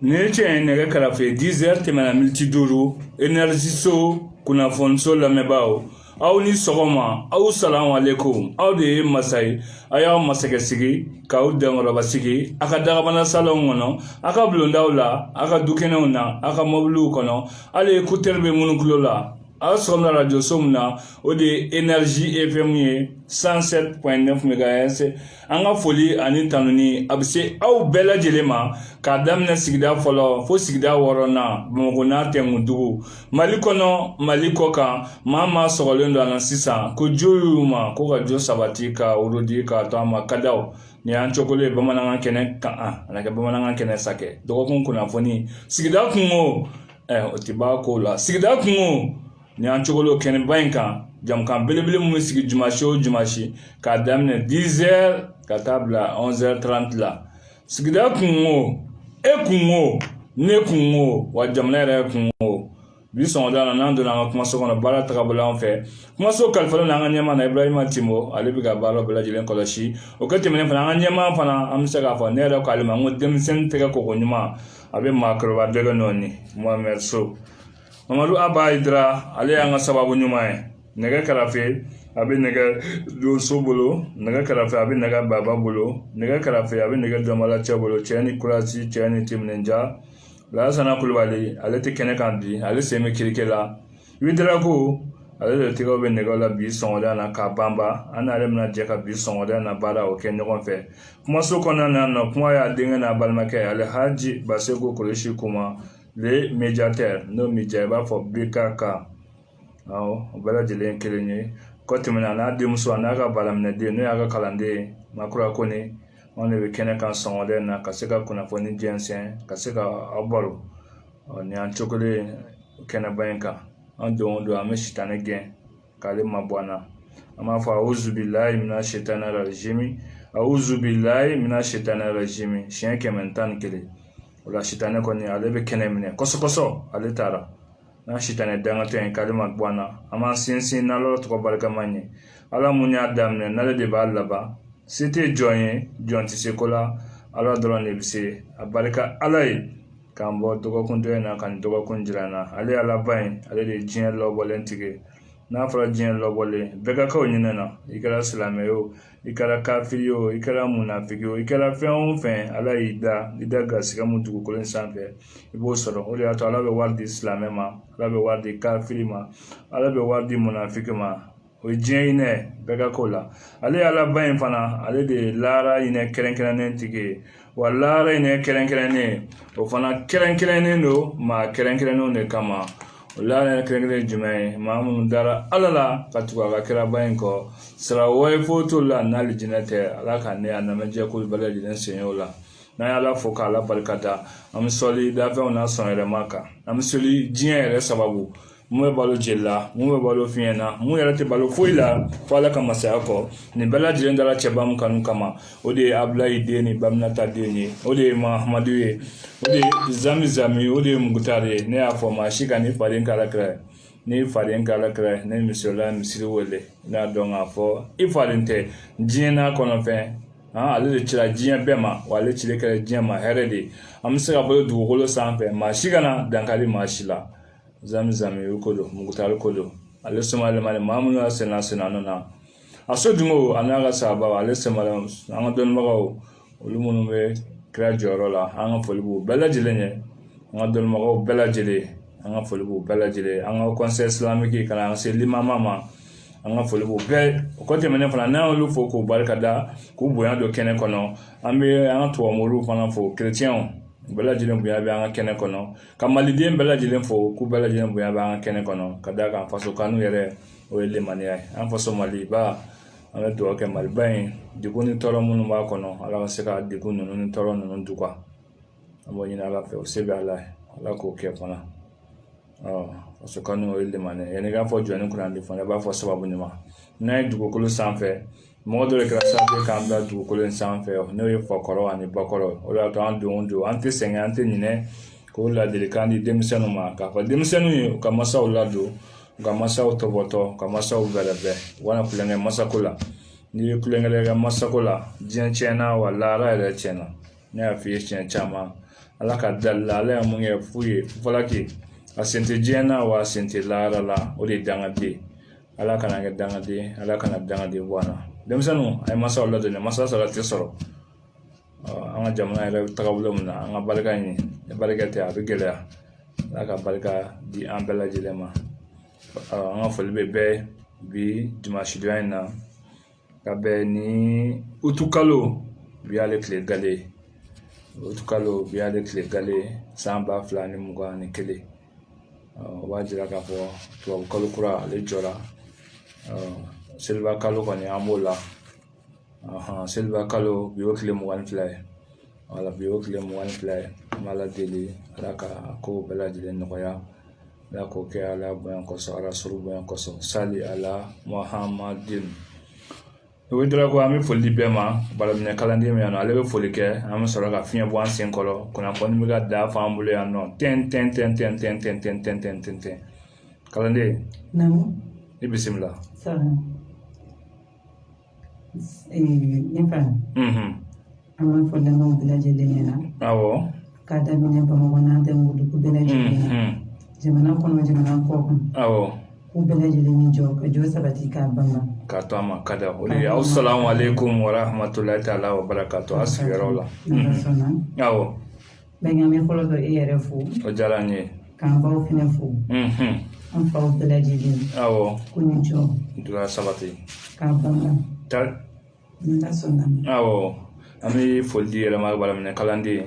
ne cɛ nɛgɛ karafe 10h tɛmɛna miniti 5 énergie so kunnafoni so lamɛnbaaw aw ni sɔgɔma aw salamu alaikum aw de ye masa ye a y'aw masakɛ sigi k'aw dankɔrɔba sigi a ka dagabana salon kɔnɔ a ka bulondaw la a ka dukɛnɛw na a ka mobiliw kɔnɔ hali écouteur bɛ minnu tulo la aw sɔgɔmna radio so min na o de ye énergie FM ye 107.9 MHz an ka foli ani tanuni a bɛ se aw bɛɛ lajɛlen ma k'a daminɛ sigida fɔlɔ fo sigida 6nan Bamakɔ n'a tɛnkuntugu Mali kɔnɔ Mali kɔ kan maa sɔgɔlen don a la sisan ko jo y'u ma ko ka jo sabati ka wurudi k'a to a ma kadaw ni y'an cokolo ye bamanankan kɛnɛ kan a na kɛ bamanankan kɛnɛ sakɛ dɔgɔkun kunnafoni sigida kungo o tɛ b'a ko la sigida kungo ni y'an cokolo kɛnɛba in kan jamukan belebele mun bɛ sigi jumasi o jumasi k'a daminɛ 10h ka taa bila 11h30 la sigida kungo kungo ne kungo wa jamana yɛrɛ kungo bi sɔngɔda na n'an donna an ka kumaso kɔnɔ baara tagabolo an fɛ kumaso kalifalen n'an ka ɲɛmaa na Ibrahima Timo ale bɛ ka baaraw bɛɛ lajɛlen kɔlɔsi o ka tɛmɛnen fana an ka ɲɛmaa fana an bɛ se k'a fɔ ne yɛrɛ k'ale ma n ko denmisɛnnin tɛgɛ koko ɲuman a bɛ maakɔrɔba dɛgɛ nɔɔni Mohamed So Mamadu Aba Idira ale y'an ka sababu ɲuman ye nɛgɛ karafe a bɛ nɛgɛ donso bolo nɛgɛ karafe a bɛ nɛgɛ baba bolo nɛgɛ karafe a bɛ nɛgɛ dɔnbala cɛ bolo cɛ ni kurasi cɛ ni timinɛndiya Lansana Kulubali ale tɛ kɛnɛ kan bi ale sen bɛ kirike la Idira ko ale de tɛgɛw bɛ nɛgɛw la bi sɔngɔda na k'a banba an n'ale bɛna jɛ ka bi sɔngɔda na baara o kɛ ɲɔgɔn fɛ kumaso kɔnɔna na kuma y'a denkɛ n'a balimakɛ Alhaji Baseko Kolosi Kuma le médiateur n'o média i b'a fɔ BKK o bɛɛ lajɛlen kelen ye kɔ tɛmɛna n'a denmuso a n'a ka balaminɛden n'o y'a ka kalanden Makura Kone anw de bɛ kɛnɛ kan sɔngɔda na ka se ka kunnafoni jɛnsɛn ka se ka aw baro ni an cokolo kɛnɛba in kan an don o don an bɛ sitanɛ gɛn k'ale mabɔ an na an b'a fɔ awuzubilayi mina shetani rajimi awuzubilayi mina shetani rajimi siɲɛ 111 o la sitanɛ kɔni ale bɛ kɛnɛ minɛ kɔsɔkɔsɔ ale taara n'a sitanɛ dangatɔ in k'ale ma bɔ an na an b'an sinsin n'Ala tɔgɔ barikama ɲɛ Ala mun y'a daminɛ n'ale de b'a laban se tɛ jɔn ye jɔn tɛ se ko la Ala dɔrɔn de bɛ se a barika Ala ye k'an bɔ dɔgɔkun dɔ in na ka nin dɔgɔkun jira an na ale ye Alaba ye ale de ye diɲɛ lɔbɔlen tigi n'a fɔra diɲɛ lɔbɔlen bɛɛ ka k'o ɲinɛ na i kɛra silamɛ ye o i kɛra kafiri ye o i kɛra munafiki ye o i kɛra fɛn o fɛn Ala y'i da garisigɛ mun dugukolo in sanfɛ i b'o sɔrɔ o de y'a to Ala bɛ wari di silamɛ ma Ala bɛ wari di kafiri ma Ala bɛ wari di munafiki ma o ye diɲɛ hinɛ bɛɛ ka k'o la ale ye Alaba in fana ale de ye lahara hinɛ kɛrɛnkɛrɛnnen tigi ye wa lahara hinɛ kɛrɛnkɛrɛnnen o fana kɛrɛnkɛrɛnnen don maa kɛrɛnkɛrɛnnenw de kama o lahara hinɛ kɛrɛnkɛrɛnnen jumɛn ye maa minnu dara Ala la ka tugu a ka kiraba in kɔ sira wɛrɛ foyi t'o la n'ale jinɛ tɛ Ala ka ne a lamɛnjɛ k'olu bɛɛ lajɛlen sen o la n'an ye Ala fo k'Ala barikada an bɛ sɔli dafɛnw n'a sɔn yɛrɛma kan an bɛ sɔli diɲɛ yɛrɛ sababu mun bɛ balo jeli la mun bɛ balo fiɲɛ na mun yɛrɛ tɛ balo foyi la fo Ala ka masaya kɔ nin bɛɛ lajɛlen dara cɛba min kanu kama o de ye Abulayi den ni Baminata den ye o de ye Mahamadu ye o de ye Zami o de ye Mugutari ye ne y'a fɔ maa si ka ni faden k'Ala kira ye ni faden k'Ala kira ye ne misiola misiri wele ne y'a dɔn k'a fɔ i faden tɛ diɲɛ n'a kɔnɔfɛn ale de cira diɲɛ bɛɛ ma wa ale cile kɛra diɲɛ ma hɛrɛ de an bɛ se ka balo dugukolo sanfɛ maa si kana dankari maa si la Zami o ko don Mugutari ko don ale somalen mali maa minnu y'a senna na a so dungo a n'a ka sababu ale semalen an ka dɔnnibagaw olu minnu bɛ kira jɔyɔrɔ la an ka foli b'u bɛɛ lajɛlen ye an ka dɔnnibagaw bɛɛ lajɛlen an ka foli b'u bɛɛ lajɛlen an ka conseil islamique kana an se limama ma an ka foli b'u bɛɛ o kɔ tɛmɛnen fana n'an y'olu fo k'u barikada k'u bonya don kɛnɛ kɔnɔ an bɛ an ka tubabumɔriw fana fo chrétiens bɛɛ lajɛlen bonya bɛ an ka kɛnɛ kɔnɔ ka maliden bɛɛ lajɛlen fo k'u bɛɛ lajɛlen bonya bɛ an ka kɛnɛ kɔnɔ ka d'a kan faso kanu yɛrɛ o ye limaniya ye an faso Maliba an bɛ dugawu kɛ Maliba in degun ni tɔɔrɔ minnu b'a kɔnɔ Ala ka se ka degun ninnu ni tɔɔrɔ ninnu duga an b'o ɲini Ala fɛ o se bɛ Ala ye Ala k'o kɛ fana faso kanu o ye limaniya ye yanni k'a fɔ jɔnni kunnandi fana i b'a fɔ sababu ɲuman n'an ye dugukolo sanfɛ mɔgɔ dɔ de kɛra sababu k'an bila dugukolo in sanfɛ n'o ye fakɔrɔ ani bakɔrɔ o de y'a to an don o don an tɛ sɛgɛn an tɛ ɲinɛ k'o ladilikan di denmisɛnninw ma k'a fɔ denmisɛnninw ye u ka masaw ladon u ka masaw tɔbɔtɔ ka masaw bɛrɛbɛn u kana kulonkɛ masako la n'i ye kulonkɛ kɛ masako la diɲɛ tiɲɛna wa lahara yɛrɛ tiɲɛna ne y'a f'i ye siɲɛ caman ala ka dalla ala mun ye fuye falaki asente jena wa asente lara la o de dangade ala kana ga dangade ala kana dangade wana demsanu ay masa wala de masa sala te soro anga jamana ila tagawlo mun anga barka ni barka te abigela aka barka di ambela jilema anga folbe be bi dimanche doina ka be ni utukalo bi ale kle gale utukalo bi ale kle gale samba flani muga ni kele wajira ka fo to kalo kura ale jora silva kalo koni amola silva kalo bi okle mugan fly wala bi okle mugan fly mala deli alaka ko bela dile noya la ko ke ala bayan ko so ara suru bayan ko so sali ala muhammadin wedra ko ami foli bema bala mine kalandi me ano ale be foli ke am so ka finya bo ansen kolo kuna pon mi ga da fambulo ya no ten kalandi namu bismillah salam infan amma folle mo bila jelena awo kada mine ba mo na de mo du bila jelena jamana kono jamana ko awo ku bila jeleni jo ka jo sabati ka bamba ka to ama kada oli assalamu alaikum wa rahmatullahi ta'ala wa barakatuh asfirola awo benga me folo do erefu o jaranye kan ba fine fu on fa bila jeleni awo kuni jo dura sabati ka bamba ta nda sona awo ami foldi yɛrɛ ma bala minɛ kalanden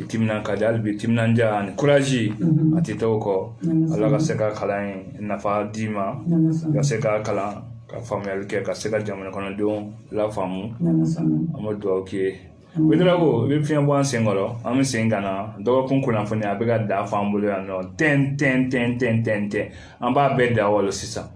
timina ka di hali bi timinanja ani kuraji a tɛ to kɔ ala ka se ka kalan in nafa di ma ka se ka kalan ka faamuyali kɛ ka se ka jamana kɔnɔdenw lafaamu an bɛ dugawu k'i ye wedera ko i bɛ fiɲɛ bɔ an sen kɔrɔ an bɛ sen ka na dɔgɔkun kunnafoni a bɛ ka da f'an bolo yan nɔ tɛn an b'a bɛɛ da walo sisan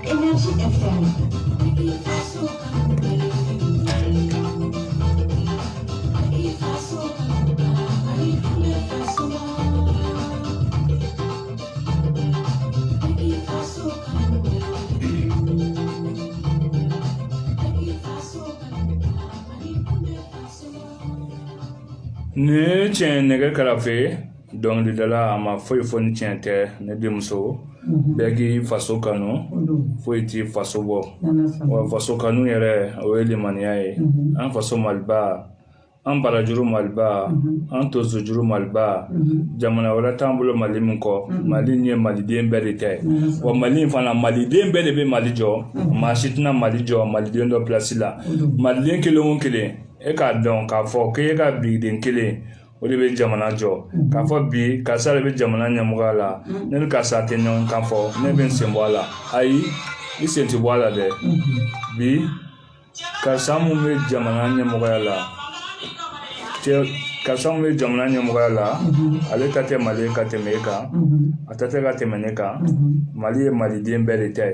Énergie FM. Ne tiɲɛ nɛgɛ kɛrɛfɛ dɔnkilidala a ma foyi fɔ ni tiɲɛ tɛ ne denmuso bɛɛ k'i faso kanu foyi t'i faso bɔ wa faso kanu yɛrɛ o ye limaniya ye an faso maliba an barajuru maliba an tosojuru maliba jamana wɛrɛ t'an bolo mali min kɔ mali in ye maliden bɛɛ de tɛ wa mali in fana maliden bɛɛ de bɛ mali jɔ maa si tɛna mali jɔ maliden dɔ pilasi la maliden kelen o kelen e k'a dɔn k'a fɔ k'e ka bigiden kelen o de bɛ jamana jɔ k'a fɔ bi karisa de bɛ jamana ɲɛmɔgɔya la ne ni karisa tɛ ɲɔgɔn kan fɔ ne bɛ n sen bɔ a la ayi i sen tɛ bɔ a la dɛ bi karisa mun bɛ jamana ɲɛmɔgɔya la karisa mun bɛ jamana ɲɛmɔgɔya la ale ta tɛ mali ka tɛmɛ e kan a ta tɛ ka tɛmɛ ne kan mali ye maliden bɛɛ de tɛ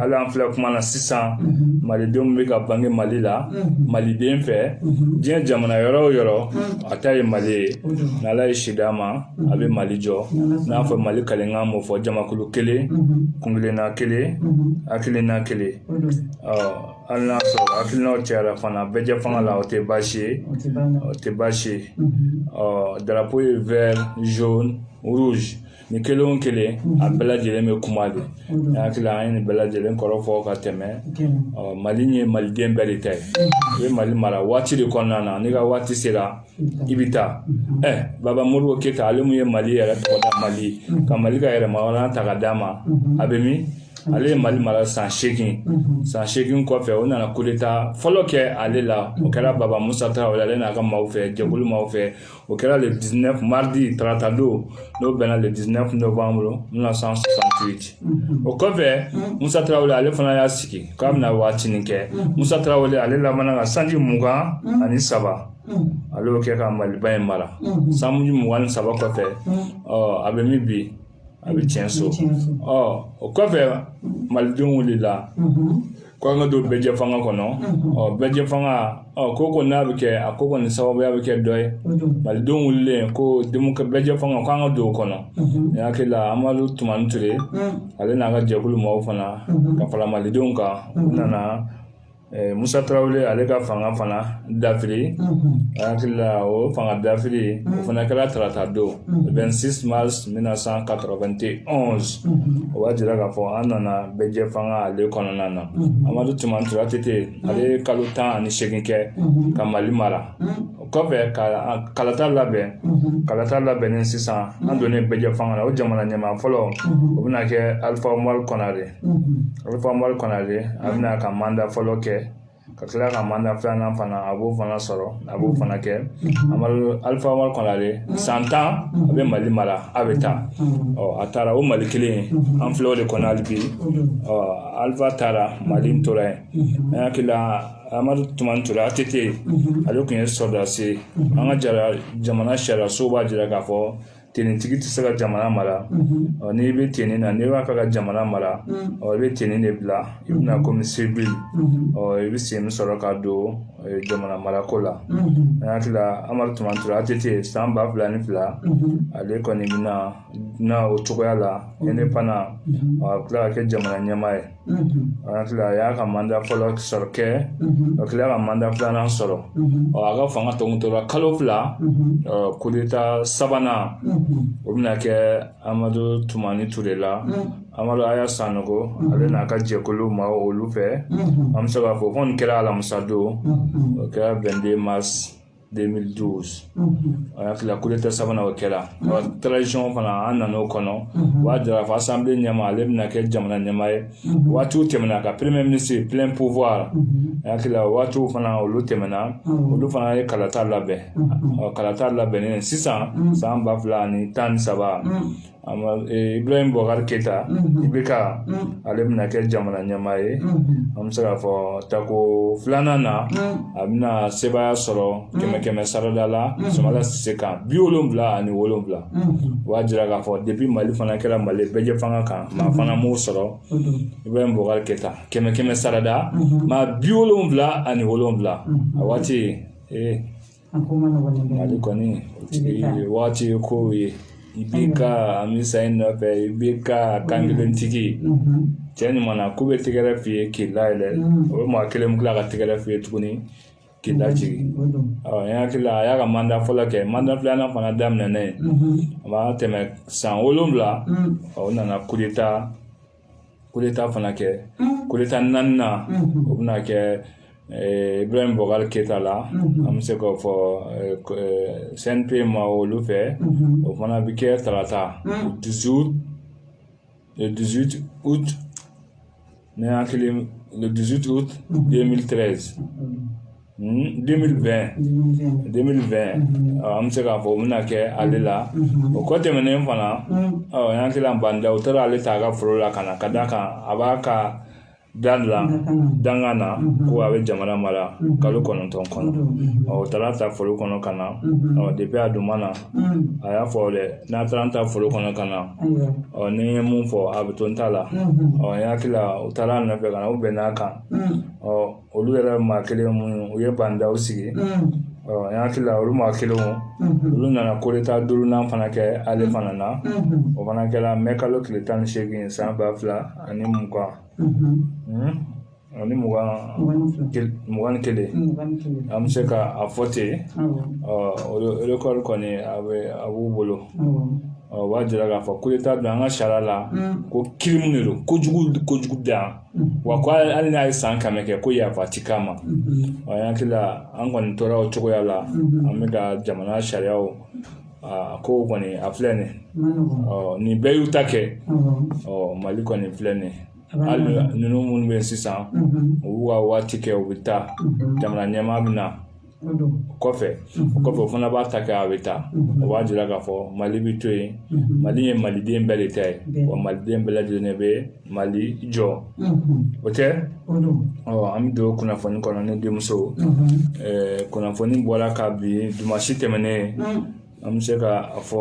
hali an filɛ kuma na sisan malidenw bɛ ka bange mali la maliden fɛ diɲɛ jamana yɔrɔ o yɔrɔ a ta ye mali ye n'ala ye si d'a ma a bɛ mali jɔ n'a fɔ mali kalenkan m'o fɔ jamakulu kelen kunkelenna kelen hakilina kelen hali n'a sɔrɔ hakilinaw cayara fana bɛɛ jɛ fanga la o tɛ baasi ye o tɛ baasi ye drapeau ye vert jaune rouge ni kelen o kelen a bɛɛ lajɛlen bɛ kuma de ne hakili an ye nin bɛɛ lajɛlen kɔrɔ fɔ ka tɛmɛ mali ye maliden bɛɛ de ta ye i bɛ mali mara waati de kɔnɔna na n'i ka waati sera i bɛ taa baba moribo keyita ale mun ye mali yɛrɛ tɔgɔ da mali ka mali ka yɛrɛmahɔrɔnya ta ka d'a ma a bɛ min ale ye mali mara san 8 kɔfɛ o nana coup d'état fɔlɔ kɛ ale la o kɛra baba musa tarawele ale n'a ka maaw fɛ jɛkulu maaw fɛ o kɛra le 19 mardi tarata don n'o bɛnna le 19 novembre 1968 o kɔfɛ musa tarawele ale fana y'a sigi k'a bɛna waatinin kɛ musa tarawele ale labanna ka sanji 23 ale y'o kɛ ka maliba in mara sanji 23 kɔfɛ a bɛ min bi a bɛ tiɲɛ so o kɔfɛ malidenw wulila ko an ka don bɛɛjɛ fanga kɔnɔ bɛɛjɛ fanga ko n'a bɛ kɛ a ko kɔni sababuya bɛ kɛ dɔ ye malidenw wulilen ko bɛɛjɛ fanga ko an ka don o kɔnɔ ne hakili la Amadu Tumani Ture ale n'a ka jɛkulu maaw fana ka fara malidenw kan u nana Musa Tarawele ale ka fanga fana dafiri hakili la o fanga dafiri o fana kɛra tarata don 26 mars 1991 o b'a jira k'a fɔ an nana bɛɛjɛ fanga ale kɔnɔna na Amadu Tumani Ture ATT ale kalo 18 kɛ ka Mali mara o kɔfɛ kalata labɛnnen sisan an donnen bɛɛjɛ fanga na o jamana ɲɛmaa fɔlɔ o bɛna kɛ Alifa Umaru Konare a bɛna ka manda fɔlɔ kɛ ka tila ka manda filanan fana a b'o fana sɔrɔ a b'o fana kɛ Alifa Umaru Konare san 10 a bɛ Mali mara a bɛ taa a taara o Mali kelen an filɛ o de kɔnɔ hali bi Alifa taara Mali tora yen ne hakili la Amadu Tumani Ture ATT ale tun ye sɔrɔdasi an ka jamana sariyaso b'a jira k'a fɔ tenitigi tɛ se ka jamana mara n'i bɛ tenin na n'i b'a fɛ ka jamana mara i bɛ tenin de bila i bɛna komi civil i bɛ sen sɔrɔ ka don jamana marako la an hakili la Amadu Tumani Ture ATT san 2002 ale kɔni bɛna o cogoya la indépendant a tila ka kɛ jamana ɲɛmaa ye an hakili la a y'a ka manda fɔlɔ sɔrɔ kɛ a tila ka manda filanan sɔrɔ a ka fanga tɔ tora kalo 2 coup d'état sabanan o bɛna kɛ Amadu Tumani Ture la Amadu Aya Sanogo ale n'a ka jɛkulu ma olu fɛ an bɛ se k'a fɔ ko nin kɛra alamisa don o kɛra 22 mars 2012 a hakili la coup d'état sabanan o kɛra transition fana an nana o kɔnɔ o b'a jira fɔ assemblée ɲɛmaa ale bɛna kɛ jamana ɲɛmaa ye waatiw tɛmɛna ka premier ministre plein pouvoir a hakili la waatiw fana olu tɛmɛna olu fana ye kalata labɛn kalata labɛnnen sisan san 2013 Ibrahim Boubacar Keita Ibeka ale bɛna kɛ jamana ɲɛmaa ye an bɛ se k'a fɔ tako filanan na a bɛna sebaya sɔrɔ 100 sarada la Sumala Sise kan 77 o b'a jira k'a fɔ depuis Mali fana kɛra Mali bɛɛ fanga kan maa fana m'o sɔrɔ Ibrahim Boubacar Keita 100 sarada maa 77 a waati Mali kɔni waati ko ye Ibeka amisa nɔfɛ Ibeka kangelentigi cɛ ɲuman ko bɛ tigɛrɛ f'i ye k'i layɛlɛ o bɛ maa kelen min tila ka tigɛrɛ f'i ye tuguni k'i lajigin n hakili a y'a ka mandat fɔlɔ kɛ mandat filanan fana daminɛnen a ma tɛmɛ san 7 o nana coup d'état fana kɛ coup d'état 4nan o bɛna kɛ Ibrahim Boubacar Keita la an bɛ se k'o fɔ CNP ma olu fɛ o fana bɛ kɛ tarata le 18 août ne hakili le 18 août 2013 2020 an bɛ se k'a fɔ o bɛna kɛ ale la o kɔ tɛmɛnen fana n hakili an banda o taara ale ta a ka foro la ka na ka d'a kan a b'a ka danga na ko a bɛ jamana mara kalo 9 kɔnɔ o taara ta foro kɔnɔ ka na depuis a duma na a y'a fɔ dɛ n'a taara ta foro kɔnɔ ka na ni ye mun fɔ a bɛ to n ta la n hakili o taara a nɔfɛ ka na o bɛnn'a kan olu yɛrɛ maa kelen minnu u ye bandaw sigi n hakili olu maa kelenw olu nana coup d'état 5nan fana kɛ ale fana na o fana kɛra mai kalo tile 18 san 2020 ani 21 an bɛ se ka a fɔ ten record kɔni a b'u bolo o b'a jira k'a fɔ coup d'état don an ka sariya la ko crime de don kojugu dan wa ko hali n'a ye san 100 kɛ ko yafa ti k'a ma n hakili la an kɔni tora o cogoya la an bɛ ka jamana sariyaw ko kɔni a filɛ nin bɛɛ y'u ta kɛ Mali kɔni filɛ nin hali ninnu minnu bɛ sisan u b'u ka waati kɛ u bɛ taa jamana ɲɛmaa bɛ na kɔfɛ o fana b'a ta kɛ a bɛ taa o b'a jira k'a fɔ Mali bɛ to yen Mali ye maliden bɛɛ de ta ye wa maliden bɛɛ lajɛlen bɛ Mali jɔ o tɛ an bɛ don kunnafoni kɔnɔ ne denmuso kunnafoni bɔra ka bin dimanche tɛmɛnen an bɛ se ka a fɔ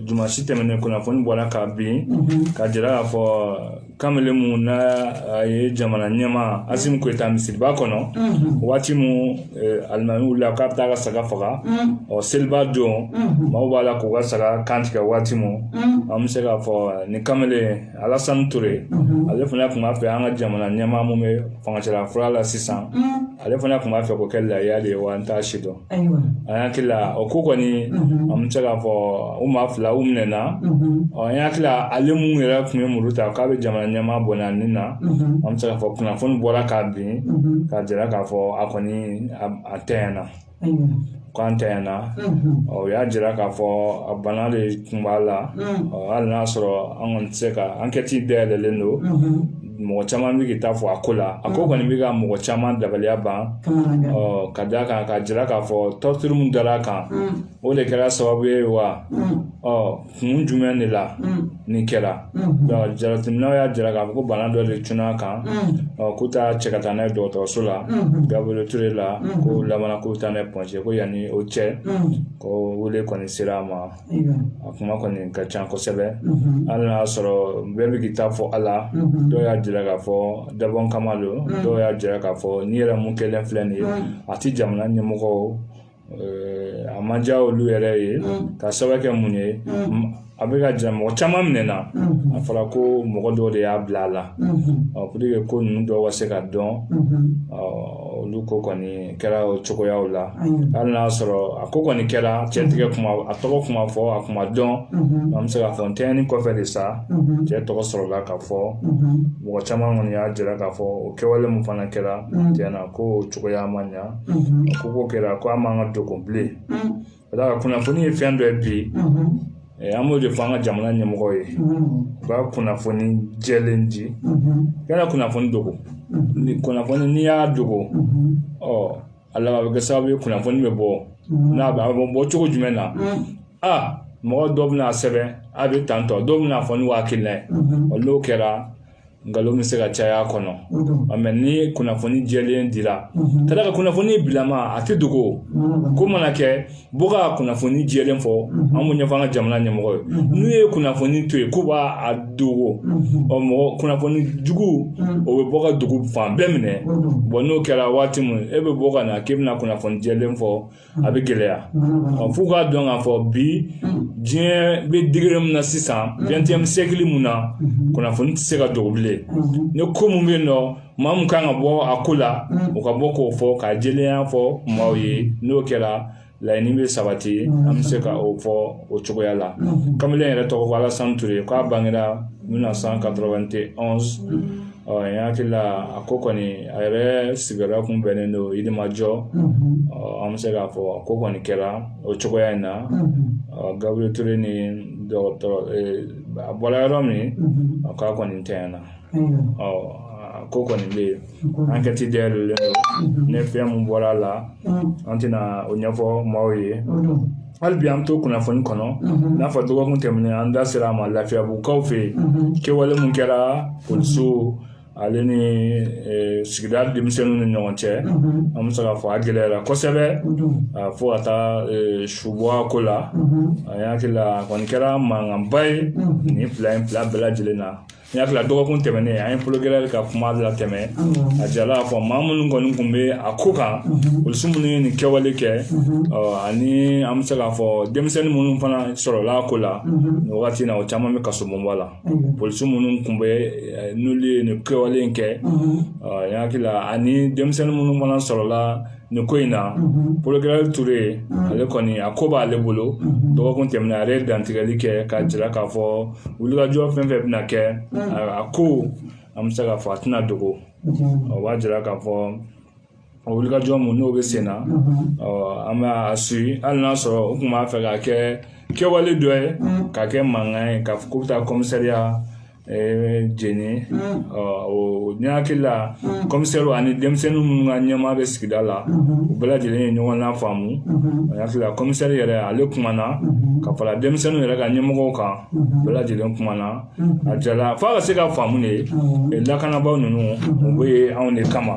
dimanche tɛmɛnen kunnafoni bɔra ka bin ka jira k'a fɔ kamalen mun n'a ye jamana ɲɛmaa Asimi Goyita misiriba kɔnɔ waati mun alimami wulila k'a bɛ taa ka saga faga seliba don maaw b'a la k'u ka saga kantigɛ waati mun an bɛ se k'a fɔ nin kamalen Alasani Ture ale fana tun b'a fɛ an ka jamana ɲɛmaa mun bɛ fangacɛla fura la sisan ale fana tun b'a fɛ k'o kɛ lahiya de ye wa n t'a si dɔn an hakili la o ko kɔni an bɛ se k'a fɔ u maa fila u minɛna n hakili la ale mun yɛrɛ tun ye muru ta k'a bɛ jamana ɲɛmaa bɔnɛ ani na an bɛ se k'a fɔ kunnafoni bɔra k'a bin k'a jira k'a fɔ a kɔni a tɛɲɛna k'an tɛɲɛna o y'a jira k'a fɔ a bana de tun b'a la hali n'a sɔrɔ an kɔni tɛ se ka enquête dayɛlɛlen don mɔgɔ caman bɛ k'i ta fɔ a ko la a ko kɔni bɛ ka mɔgɔ caman dabaliya ban ka d'a kan ka jira k'a fɔ torture min dara a kan o de kɛra sababu ye wa kun jumɛn de la nin kɛra jateminɛw y'a jira k'a fɔ ko bana dɔ de cunna a kan k'u t'a cɛ ka taa n'a ye dɔgɔtɔrɔso la Gabriel Ture la ko labanna k'u taa n'a ye Pɔnsɛ ko yanni o cɛ ko wele kɔni sera a ma a kuma kɔni ka ca kosɛbɛ hali n'a y'a sɔrɔ bɛɛ bɛ k'i ta fɔ a la dɔw y'a jira k'a fɔ dabɔn kama don dɔw y'a jira k'a fɔ ni yɛrɛ mun kɛlen filɛ nin ye a ti jamana ɲɛmɔgɔw a man diya olu yɛrɛ ye ka sababu kɛ mun ye a bɛ ka jira mɔgɔ caman minɛna a fɔra ko mɔgɔ dɔw de y'a bila a la pour que ko ninnu dɔw ka se ka dɔn olu ko kɔni kɛra o cogoyaw la hali n'a sɔrɔ a ko kɔni kɛra cɛntigɛ kuma a tɔgɔ kuma fɔ a kuma dɔn an bɛ se k'a fɔ ntɛnɛni kɔfɛ de sa cɛ tɔgɔ sɔrɔla ka fɔ mɔgɔ caman kɔni y'a jira k'a fɔ o kɛwale min fana kɛra tiɲɛna ko o cogoya ma ɲa ko k'o kɛra ko an m'an ka dogo bilen ka d'a kan kunnafoni ye fɛn dɔ ye bi an b'o de fɔ an ka jamana ɲɛmɔgɔ ye u ka kunnafoni jɛlen di kana kunnafoni dogo kunnafoni n'i y'a dogo a laban bɛ kɛ sababu ye kunnafoni bɛ bɔ n'a bɔ cogo jumɛn na mɔgɔ dɔ bɛna sɛbɛn a bɛ tantɔ dɔw bɛna fɔ ni waa kelen ye n'o kɛra nkalon bɛ se ka caya kɔnɔ mɛ ni kunnafoni jɛlen dira ka da ka kunnafoni bilama a tɛ dogo ko mana kɛ bɔ ka kunnafoni jɛlen fɔ an b'o ɲɛfɔ an ka jamana ɲɛmɔgɔ ye n'u ye kunnafoni to yen k'u b'a dogo mɔgɔ kunnafoni jugu o bɛ bɔ ka dugu fan bɛɛ minɛ n'o kɛra waati min e bɛ bɔ ka na k'e bɛna kunnafoni jɛlen fɔ a bɛ gɛlɛya f'u k'a dɔn k'a fɔ bi diɲɛ bɛ digiri min na sisan 20e siècle mun na kunnafoni tɛ se ka dogo bilen ni ko mun bɛ yen nɔ maa mun kan ka bɔ a ko la o ka bɔ k'o fɔ ka jɛlenya fɔ maaw ye n'o kɛra laɲini bɛ sabati an bɛ se ka o fɔ o cogoya la kamalen yɛrɛ tɔgɔ ko Alassane Touré k'a bangera 1991 n hakili la a ko kɔni a yɛrɛ sigiyɔrɔ kun bɛnnen don Yirimajɔ an bɛ se k'a fɔ a ko kɔni kɛra o cogoya in na Gabriel Touré ni dɔgɔtɔrɔ a bɔra yɔrɔ min k'a kɔni tɛɲɛna ko kɔni bɛ yen enquête dayɛlɛlen don ni fɛn mun bɔra a la an tɛna o ɲɛfɔ maaw ye hali bi an to kunnafoni kɔnɔ n'a fɔ dɔgɔkun tɛmɛnen an da sera a ma Lafiyabugukaw fɛ yen kɛwale mun kɛra polisiw ale ni sigida denmisɛnninw ni ɲɔgɔn cɛ an bɛ se k'a fɔ a gɛlɛyara kosɛbɛ fo ka taa subɔ ko la an hakili la a kɔni kɛra mankanba ye nin fila bɛɛ lajɛlen na n hakili la dɔgɔkun tɛmɛnen an ye pologɛrɛ ka kuma latɛmɛ a jala k'a fɔ maa minnu kɔni tun bɛ a ko kan polisi minnu ye nin kɛwale kɛ ani an bɛ se k'a fɔ denmisɛnnin minnu fana sɔrɔla a ko la nin wagati na o caman bɛ kasobonbɔ la polisi minnu tun bɛ n'olu ye nin kɛwale in kɛ n hakili la ani denmisɛnnin minnu fana sɔrɔla nin ko in na Gabriel Touré ale kɔni a ko b'ale bolo dɔgɔkun tɛmɛnen a yɛrɛ dantigɛli kɛ ka jira k'a fɔ wulikajɔ fɛn fɛn bɛna kɛ a ko an bɛ se k'a fɔ a tɛna dogo o b'a jira k'a fɔ wulikajɔ mun n'o bɛ sen na an bɛ a suit hali n'a sɔrɔ o tun b'a fɛ ka kɛ kɛwale dɔ ye ka kɛ mankan ye k'a fɔ k'u bɛ taa commissariat jeni o ni hakili la komisɛriw ani denmisɛnninw minnu ka ɲɛmaa bɛ sigida la u bɛɛ lajɛlen ye ɲɔgɔn lafaamu ni hakili la komisɛri yɛrɛ ale kumana ka fara denmisɛnninw yɛrɛ ka ɲɛmɔgɔw kan bɛɛ lajɛlen kumana a jala f'a ka se ka faamu de lakanabaw ninnu u bɛ anw de kama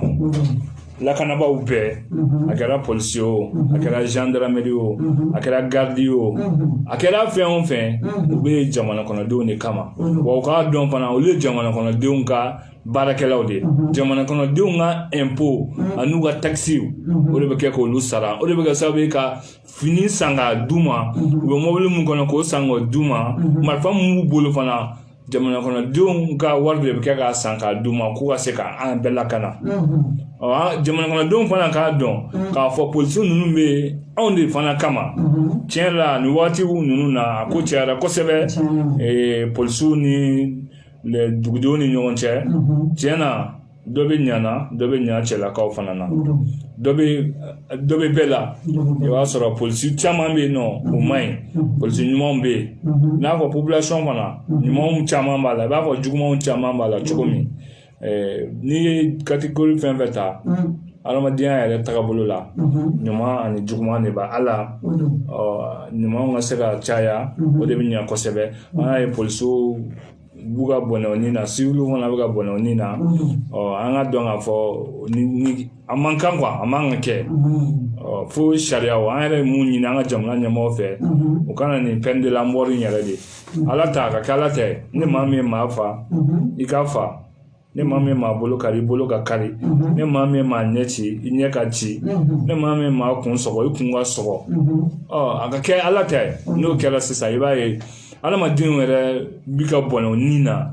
lakanabaw bɛɛ a kɛra polisi o a kɛra gendarmerie o a kɛra gardi o a kɛra fɛn o fɛn u bɛ jamana kɔnɔdenw de kama wa u k'a dɔn fana olu ye jamana kɔnɔdenw ka baarakɛlaw de jamana kɔnɔdenw ka impôt an'u ka taxi o de bɛ kɛ k'olu sara o de bɛ kɛ sababu ye ka fini san k'a d'u ma u bɛ mobili mun kɔnɔ k'o san k'o d'u ma marifa mun b'u bolo fana jamana kɔnɔdenw ka wari de bɛ kɛ k'a san k'a d'u ma k'u ka se k'an bɛɛ lakana jamana kɔnɔdenw fana k'a dɔn k'a fɔ polisi ninnu bɛ anw de fana kama tiɲɛ la nin waati ninnu na a ko cayara kosɛbɛ polisiw ni dugudenw ni ɲɔgɔn cɛ tiɲɛ na dɔ bɛ ɲana dɔ bɛ ɲa cɛlakaw fana na dɔ bɛ bɛɛ la i b'a sɔrɔ polisi caman bɛ yen nɔ o man ɲi polisi ɲumanw bɛ yen n'a fɔ population fana ɲumanw caman b'a la i b'a fɔ jugumanw caman b'a la cogo min n'i ye catégorie fɛn fɛn ta adamadenya yɛrɛ tagabolo la ɲuman ani juguman de b'a la ɲumanw ka se ka caya o de bɛ ɲɛ kosɛbɛ an y'a ye polisiw b'u ka bɔnɛ o ni na civiliw fana bɛ ka bɔnɛ o ni na an ka dɔn k'a fɔ ni a man kan a man ka kɛ fo sariyaw an yɛrɛ mun ɲini an ka jamana ɲɛmɔgɔw fɛ u kana nin peine de la mort in yɛrɛ de ala ta ka kɛ ala tɛ ni maa min ye maa fa i k'a fa ni maa min ye maa bolo kari i bolo ka kari ni maa min ye maa ɲɛ ci i ɲɛ ka ci ni maa min ye maa kun sɔgɔ i kun ka sɔgɔ a ka kɛ ala tɛ n'o kɛra sisan i b'a ye adamadenw yɛrɛ bi ka bɔnɛ o ni na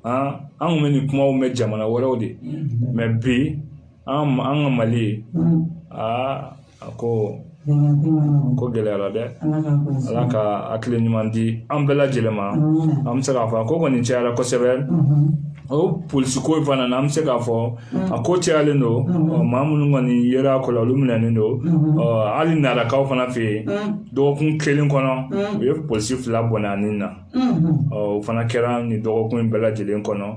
an kun bɛ nin kumaw mɛn jamana wɛrɛw de mɛ bi an ka Mali a ko gɛlɛyara dɛ ala ka hakili ɲuman di an bɛɛ lajɛlen ma an bɛ se k'a fɔ ko kɔni cayara kosɛbɛ o polisi ko fana na amse ka fo a ko tiale no mamun ngani yera ko la lumna no ali nara ka fana fe do kun kelin kono ye polisi fla bonani na o fana kera ni do kun bela jelen kono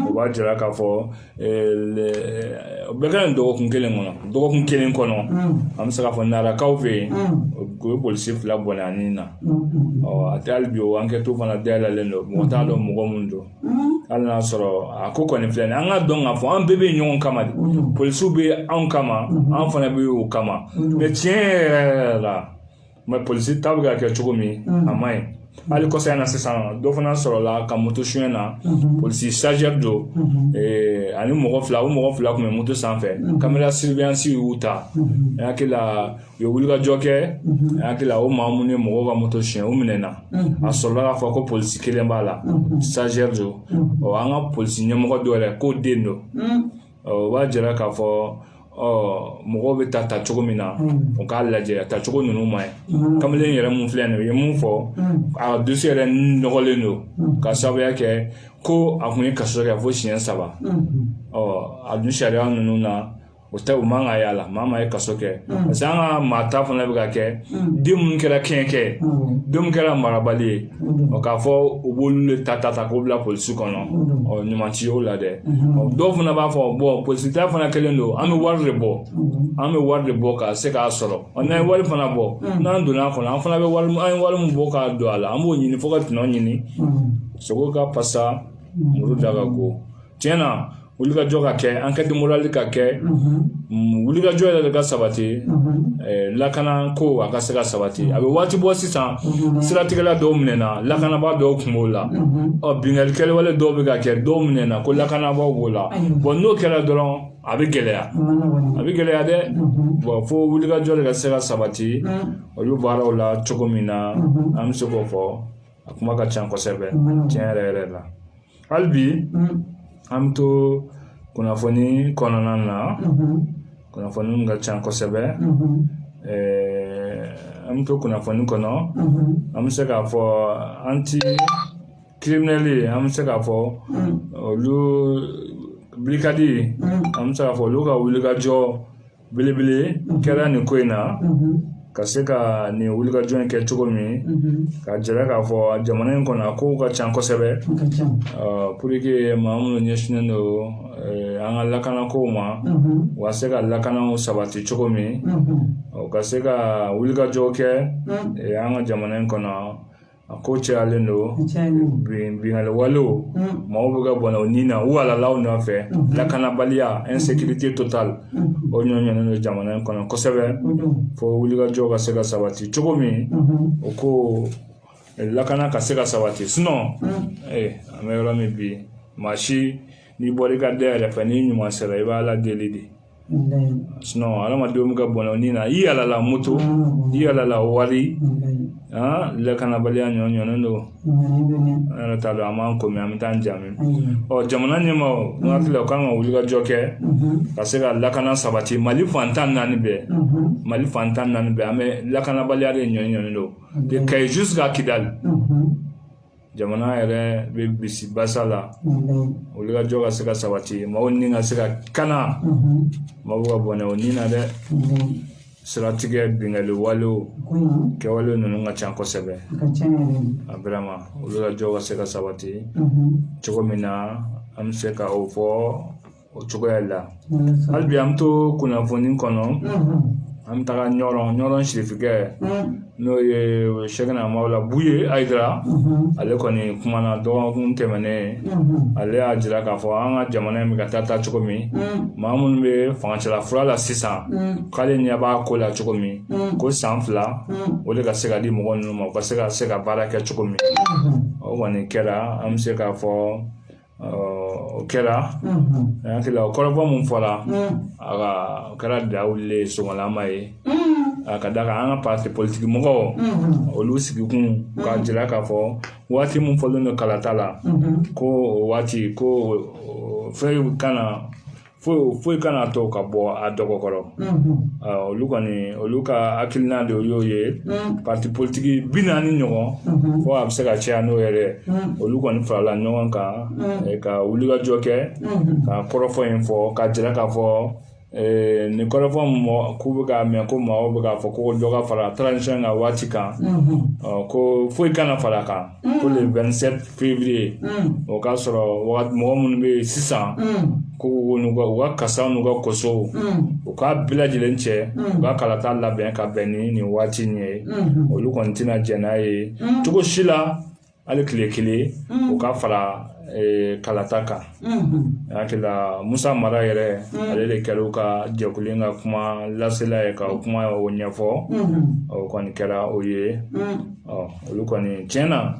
o ba jira ka fo be kan do kun kelin kono amse ka fo nara ka fe ko polisi fla bonani na o atalbi o enquête fana dela lendo mo ta do mo mundo ala soro ako koni filɛ an ka dɔn k'a fɔ an bɛɛ bɛ ɲɔgɔn kama de polisiw bɛ anw kama an fana bɛ o kama mais tiɲɛ yɛrɛ la mais polisi ta bɛ ka kɛ cogo min a ma ɲi hali kɔsa in na sisan dɔ fana sɔrɔla ka moto suɲɛ na polisi stagiaire do ani mɔgɔ fila o mɔgɔ fila tun bɛ moto sanfɛ caméra surveillance y'u ta an hakili la u ye wulikajɔ kɛ an hakili la o maa minnu ye mɔgɔw ka moto suɲɛ o minɛna a sɔrɔla k'a fɔ ko polisi kelen b'a la stagiaire do an ka polisi ɲɛmɔgɔ dɔ yɛrɛ k'o den do o b'a jira k'a fɔ mɔgɔw bɛ ta cogo min na o k'a lajɛ a ta cogo ninnu ma ɲi kamalen yɛrɛ mun filɛ nin ye u ye mun fɔ a dossier yɛrɛ nɔgɔlen do ka sababuya kɛ ko a kun ye kaso kɛ fo siɲɛ 3 a dun sariya ninnu na o tɛ u man ka y'a la maa ye kaso kɛ parce que an ka maa ta fana bɛ ka kɛ den minnu kɛra kɛɲɛkɛ den minnu kɛra marabali ye k'a fɔ u b'olu le ta k'o bila polisi kɔnɔ ɲuman ti y'o la dɛ dɔw fana b'a fɔ bon polisi ta fana kɛlen don an bɛ wari de bɔ ka se k'a sɔrɔ n'an ye wari fana bɔ n'an donna a kɔnɔ an fana bɛ wari min bɔ k'a don a la an b'o ɲini fo ka tɔnɔ ɲini sogo ka pasa muru da ka go tiɲɛ na wulikajɔ ka kɛ enquête morale ka kɛ wulikajɔ yɛrɛ de ka sabati lakana ko a ka se ka sabati a bɛ waati bɔ sisan siratigɛla dɔw minɛna lakanabaa dɔw kun b'o la bingali kɛlɛwale dɔw bɛ ka kɛ dɔw minɛna ko lakanabaaw b'o la bon n'o kɛra dɔrɔn a bɛ gɛlɛya dɛ bon fo wulikajɔ de ka se ka sabati olu baaraw la cogo min na an bɛ se k'o fɔ a kuma ka ca kosɛbɛ tiɲɛ yɛrɛ la hali bi an bɛ to kunnafoni kɔnɔna na kunnafoni ka ca kosɛbɛ an bɛ to kunnafoni kɔnɔ an bɛ se k'a fɔ anti criminel an bɛ se k'a fɔ olu brigade an bɛ se k'a fɔ olu ka wulikajɔ belebele kɛra nin ko in na ka se ka nin wulikajɔ in kɛ cogo min ka jira k'a fɔ jamana in kɔnɔ a kow ka ca kosɛbɛ pour que maa minnu ɲɛsinnen don an ka lakanakow ma u ka se ka lakanaw sabati cogo min u ka se ka wulikajɔw kɛ an ka jamana in kɔnɔ a ko cayalen don bingali walew maaw bɛ ka bɔnna o ni na u halalaw nɔfɛ lakanabaliya insécurité totale o ɲɔɲɔnen don jamana in kɔnɔ kosɛbɛ fo wulikajɔw ka se ka sabati cogo min o ko lakana ka se ka sabati sinon an bɛ yɔrɔ min bi maa si n'i bɔra i ka da yɛrɛ fɛ n'i ɲuman sera i b'a la deli de sinon adamadenw bɛ ka bɔnna o ni na i halala moto i halala wari lakanabaliya ɲɔɲɔnen don an yɛrɛ t'a dɔn an b'an ko min an bɛ taa an jaabi jamana ɲɛmaaw n hakili la u kan ka wulikajɔ kɛ ka se ka lakana sabati mali fantan naani bɛɛ an bɛ lakanabaliya de ɲɔɲɔnen don de Kayi jusqu'à Kidali jamana yɛrɛ bɛ bisi basa la wulikajɔ ka se ka sabati maaw ni ka se ka kana maaw ka bɔnɛ o ni na dɛ siratigɛ bingali walew kɛwale ninnu ka ca kosɛbɛ a vraiment wulikajɔ ka se ka sabati cogo min na an bɛ se ka o fɔ o cogoya la hali bi an bɛ to kunnafoni kɔnɔ an bɛ taga ɲɔrɔn sirifikɛ n'o ye Sɛgɛna Mawula Buye Ayidara ale kɔni kumana dɔgɔkun tɛmɛnen ale y'a jira k'a fɔ an ka jamana in bɛ ka taa cogo min maa minnu bɛ fangacɛla fura la sisan k'ale ɲɛ b'a ko la cogo min ko san 2 o de ka se ka di mɔgɔ ninnu ma u ka se ka baara kɛ cogo min o kɔni kɛra an bɛ se k'a fɔ o kɛra an hakili la o kɔrɔfɔ mun fɔra o kɛra dawulen sɔgɔlama ye ka da kan an ka parti politique mɔgɔw olu sigikun ka jira k'a fɔ waati mun fɔlen don kalata la ko o waati ko fɛn kana foyi kana to ka bɔ a dɔgɔ kɔrɔ olu kɔni olu ka hakilina de y'o ye parti politique 40 ɲɔgɔn fo a bɛ se ka caya n'o yɛrɛ olu kɔni farala ɲɔgɔn kan ka wulikajɔ kɛ ka kɔrɔfɔ in fɔ ka jira k'a fɔ ni kɔrɔfɔ mɔ k'u bɛ k'a mɛn ko maaw bɛ k'a fɔ ko dɔ ka fara transition ka waati kan ko foyi kana fara kan ko le 27 février o k'a sɔrɔ mɔgɔ minnu bɛ yen sisan ko u ka kasaw n'u ka kosow u k'a bɛɛ lajɛlen cɛ u ka kalata labɛn ka bɛn ni nin waati nin ye olu kɔni tɛna jɛn n'a ye cogo si la hali tile kelen u ka fara kalata kan hakila Musa Mara yɛrɛ ale de kɛra u ka jɛkulu ka kuma lasela ye ka kuma o ɲɛfɔ o kɔni kɛra o ye olu kɔni tiɲɛna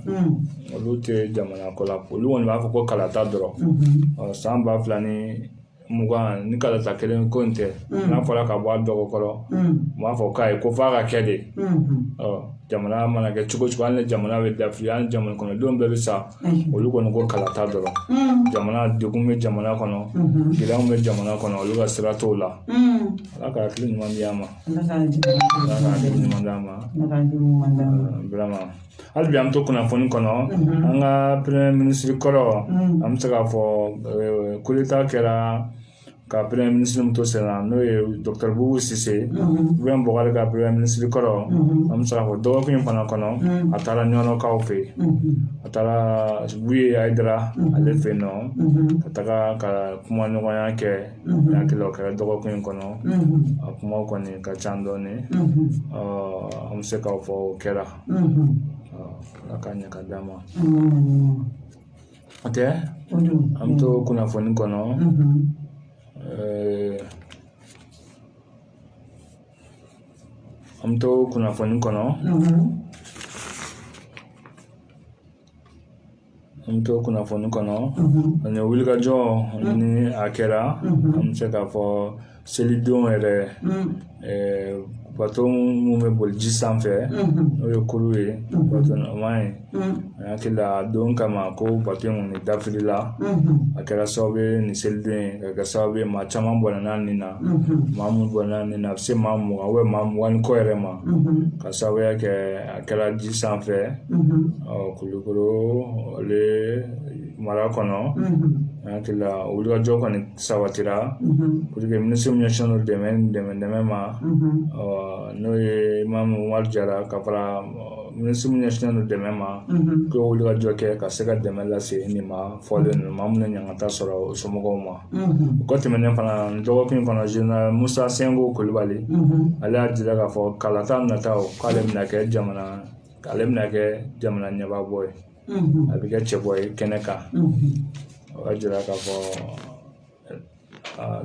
olu tɛ jamana ko la olu kɔni b'a fɔ ko kalata dɔrɔn san 2020 ni kalata kelen ko in tɛ n'a fɔra ka bɔ a dɔgɔ kɔrɔ u b'a fɔ k'a ye ko f'a ka kɛ de jamana mana kɛ cogo cogo hali ni jamana bɛ dafiri hali jamana kɔnɔdenw bɛɛ bɛ sa olu kɔni ko kalata dɔrɔn jamana degun bɛ jamana kɔnɔ gɛlɛyaw bɛ jamana kɔnɔ olu ka sira t'o la ala ka hakili ɲuman di an ma ala ka hakili ɲuman di an ma vraiment hali bi an bɛ to kunnafoni kɔnɔ an ka premier ministre kɔrɔ an bɛ se k'a fɔ coup d'état kɛra ka premier ministre min to sen na n'o ye Dr Boubou Cissé Ibrahim Boubacar ka premier ministre kɔrɔ an bɛ se k'a fɔ dɔgɔkun in fana kɔnɔ a taara ɲɔnɔkaw fɛ yen a taara Buye Ayidara ale fɛ yen nɔ ka taga ka kuma ɲɔgɔnya kɛ hakili o kɛra dɔgɔkun in kɔnɔ a kumaw kɔni ka ca dɔɔni an bɛ se k'a fɔ o kɛra ala ka ɲɛ ka d'a ma o tɛ an bɛ to kunnafoni kɔnɔ an bɛ to kunnafoni kɔnɔ ani wulikajɔ ni a kɛra an bɛ se k'a fɔ selidenw yɛrɛ bateau mun bɛ boli ji sanfɛ n'o ye kuru ye bateau nɔgɔman ye an hakili la a don kama ko bateau in kɔni dafirila a kɛra sababu ye nin selidon ye ka kɛ sababu ye maa caman bɔnna nin na maa mun bɔnna nin na a bɛ se maa 20 maa 20 ni kɔ yɛrɛ ma ka sababuya kɛ a kɛra ji sanfɛ Kulukoro ale mara kɔnɔ an hakili la wulikajɔ kɔni sabatira pour que ministre min ɲɛsinnen don dɛmɛ ma n'o ye Imamu Umaru Jara ka fara ministre min ɲɛsinnen don dɛmɛ ma ko wulikajɔ kɛ ka se ka dɛmɛ lase nin ma fɔlen ninnu maa minnu ɲangata sɔrɔ somɔgɔw ma o kɔ tɛmɛnen fana dɔgɔkun kɔnɔ général Musa Sengo Kulibali ale y'a jira k'a fɔ kalata nataw k'ale bɛna kɛ jamana ɲɛbɔ ye a bɛ kɛ cɛbɔ ye kɛnɛ kan o y'a jira k'a fɔ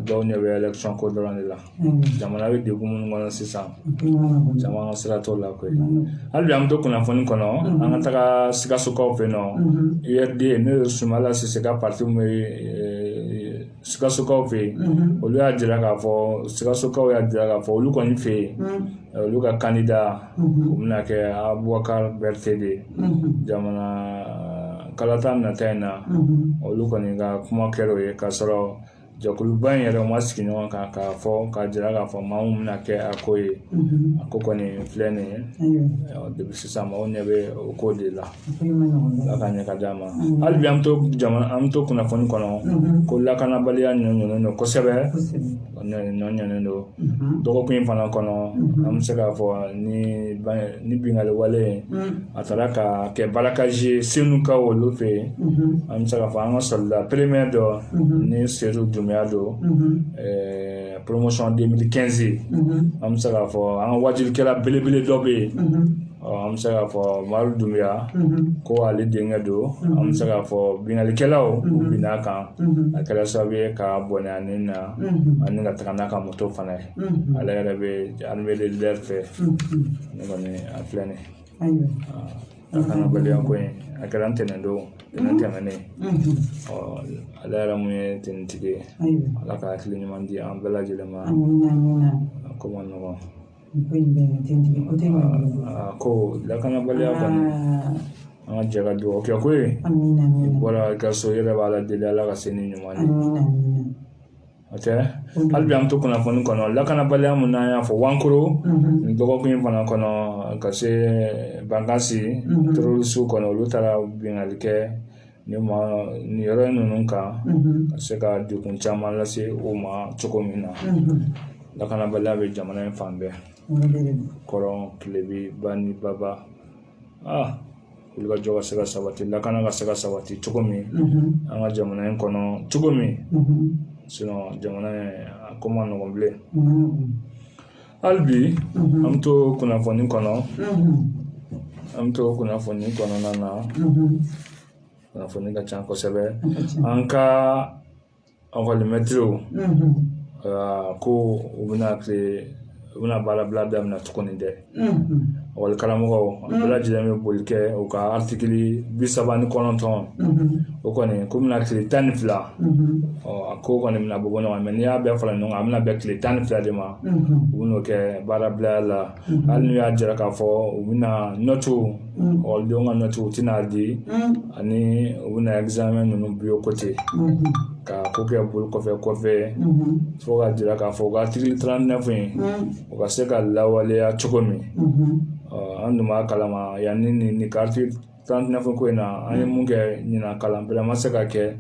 dɔw ɲɛ bɛ élection ko dɔrɔn de la jamana bɛ degun minnu kɔnɔ sisan caman ka sira t'o la koyi hali bi an bɛ to kunnafoni kɔnɔ an ka taga Sikasokaw fɛ yen nɔ URD n'o ye Sumala Sise ka parti mun bɛ Sikasokaw fɛ yen olu y'a jira k'a fɔ Sikasokaw y'a jira k'a fɔ olu kɔni fɛ yen olu ka candidat o bɛna kɛ Abubakar Berete de jamana kalata nata in na olu kɔni ka kuma kɛra o ye k'a sɔrɔ jɛkuluba in yɛrɛ ma sigi ɲɔgɔn kan k'a fɔ k'a jira k'a fɔ maa mun bɛna kɛ a ko ye a ko kɔni filɛ nin ye depuis sisan maaw ɲɛ bɛ o ko de la ala ka ɲɛ ka d'a ma hali bi an bɛ to kunnafoni kɔnɔ ko lakanabaliya ɲɔɲɔnen don kosɛbɛ ɲɔɲɔnen don dɔgɔkun in fana kɔnɔ an bɛ se k'a fɔ ni bingali wale a taara ka kɛ barakazi ye Senukaw olu fɛ yen an bɛ se k'a fɔ an ka soldat premier dɔ ni Seydou Doumbouya do promotion 2015 an bɛ se k'a fɔ an ka wajilikɛla belebele dɔ bɛ yen an bɛ se k'a fɔ Umaru Doumbouya ko ale denkɛ don an bɛ se k'a fɔ bingalikɛlaw u binna kan a kɛra sababu ye ka bɔnɛ ani na ani ka taga n'a ka moto fana ye ale yɛrɛ bɛ armée de l'air fɛ ne kɔni a filɛ nin ye lakanabaliya ko in a kɛra ntɛnɛn don tɛnɛn tɛmɛnen ale yɛrɛ mun ye tɛnɛntigi ye ala ka hakili ɲuman di an bɛɛ lajɛlen ma a ko man nɔgɔn ko lakanabaliya kɔni an ka jɛ ka dugawu kɛ koyi i bɔra i ka so i yɛrɛ b'a la deli ala ka se ni ɲuman ye ate albi am to kuna foni kono la kana bale mun na ya fo wankuro dogo kun fana kono ka se bangasi tro su kono lutara binalike ni ma ni yoro nunun ka se ka dukun chama la se o ma chokomina la kana bale be jamana fambe koron plebi bani baba ulga joga sega sabati la kana ga sega sabati chokomi anga jamana kono chokomi sinon jamana comment no komble albi amto kuna foni kono nana kuna foni ka chanko sebe anka le metro ko ubuna bala blada na tukoni de wal kalamo bala jidame bolke o ka article bisabani kononton o kone kumna kle tanfla ko kone na bobono men ya be fala no amna be kle tanfla de ma uno ke bala blala al ni ajira ka fo ubuna notu o de nga notu tinadi ani ubuna examen no bio côté ka ko ke bol ko fe fo ga jira ka fo ga article 39 o ka se ka lawale ya chokomi anduma kalama yani ni karti 39 ko na ani munge ni na kalam bela masaka ke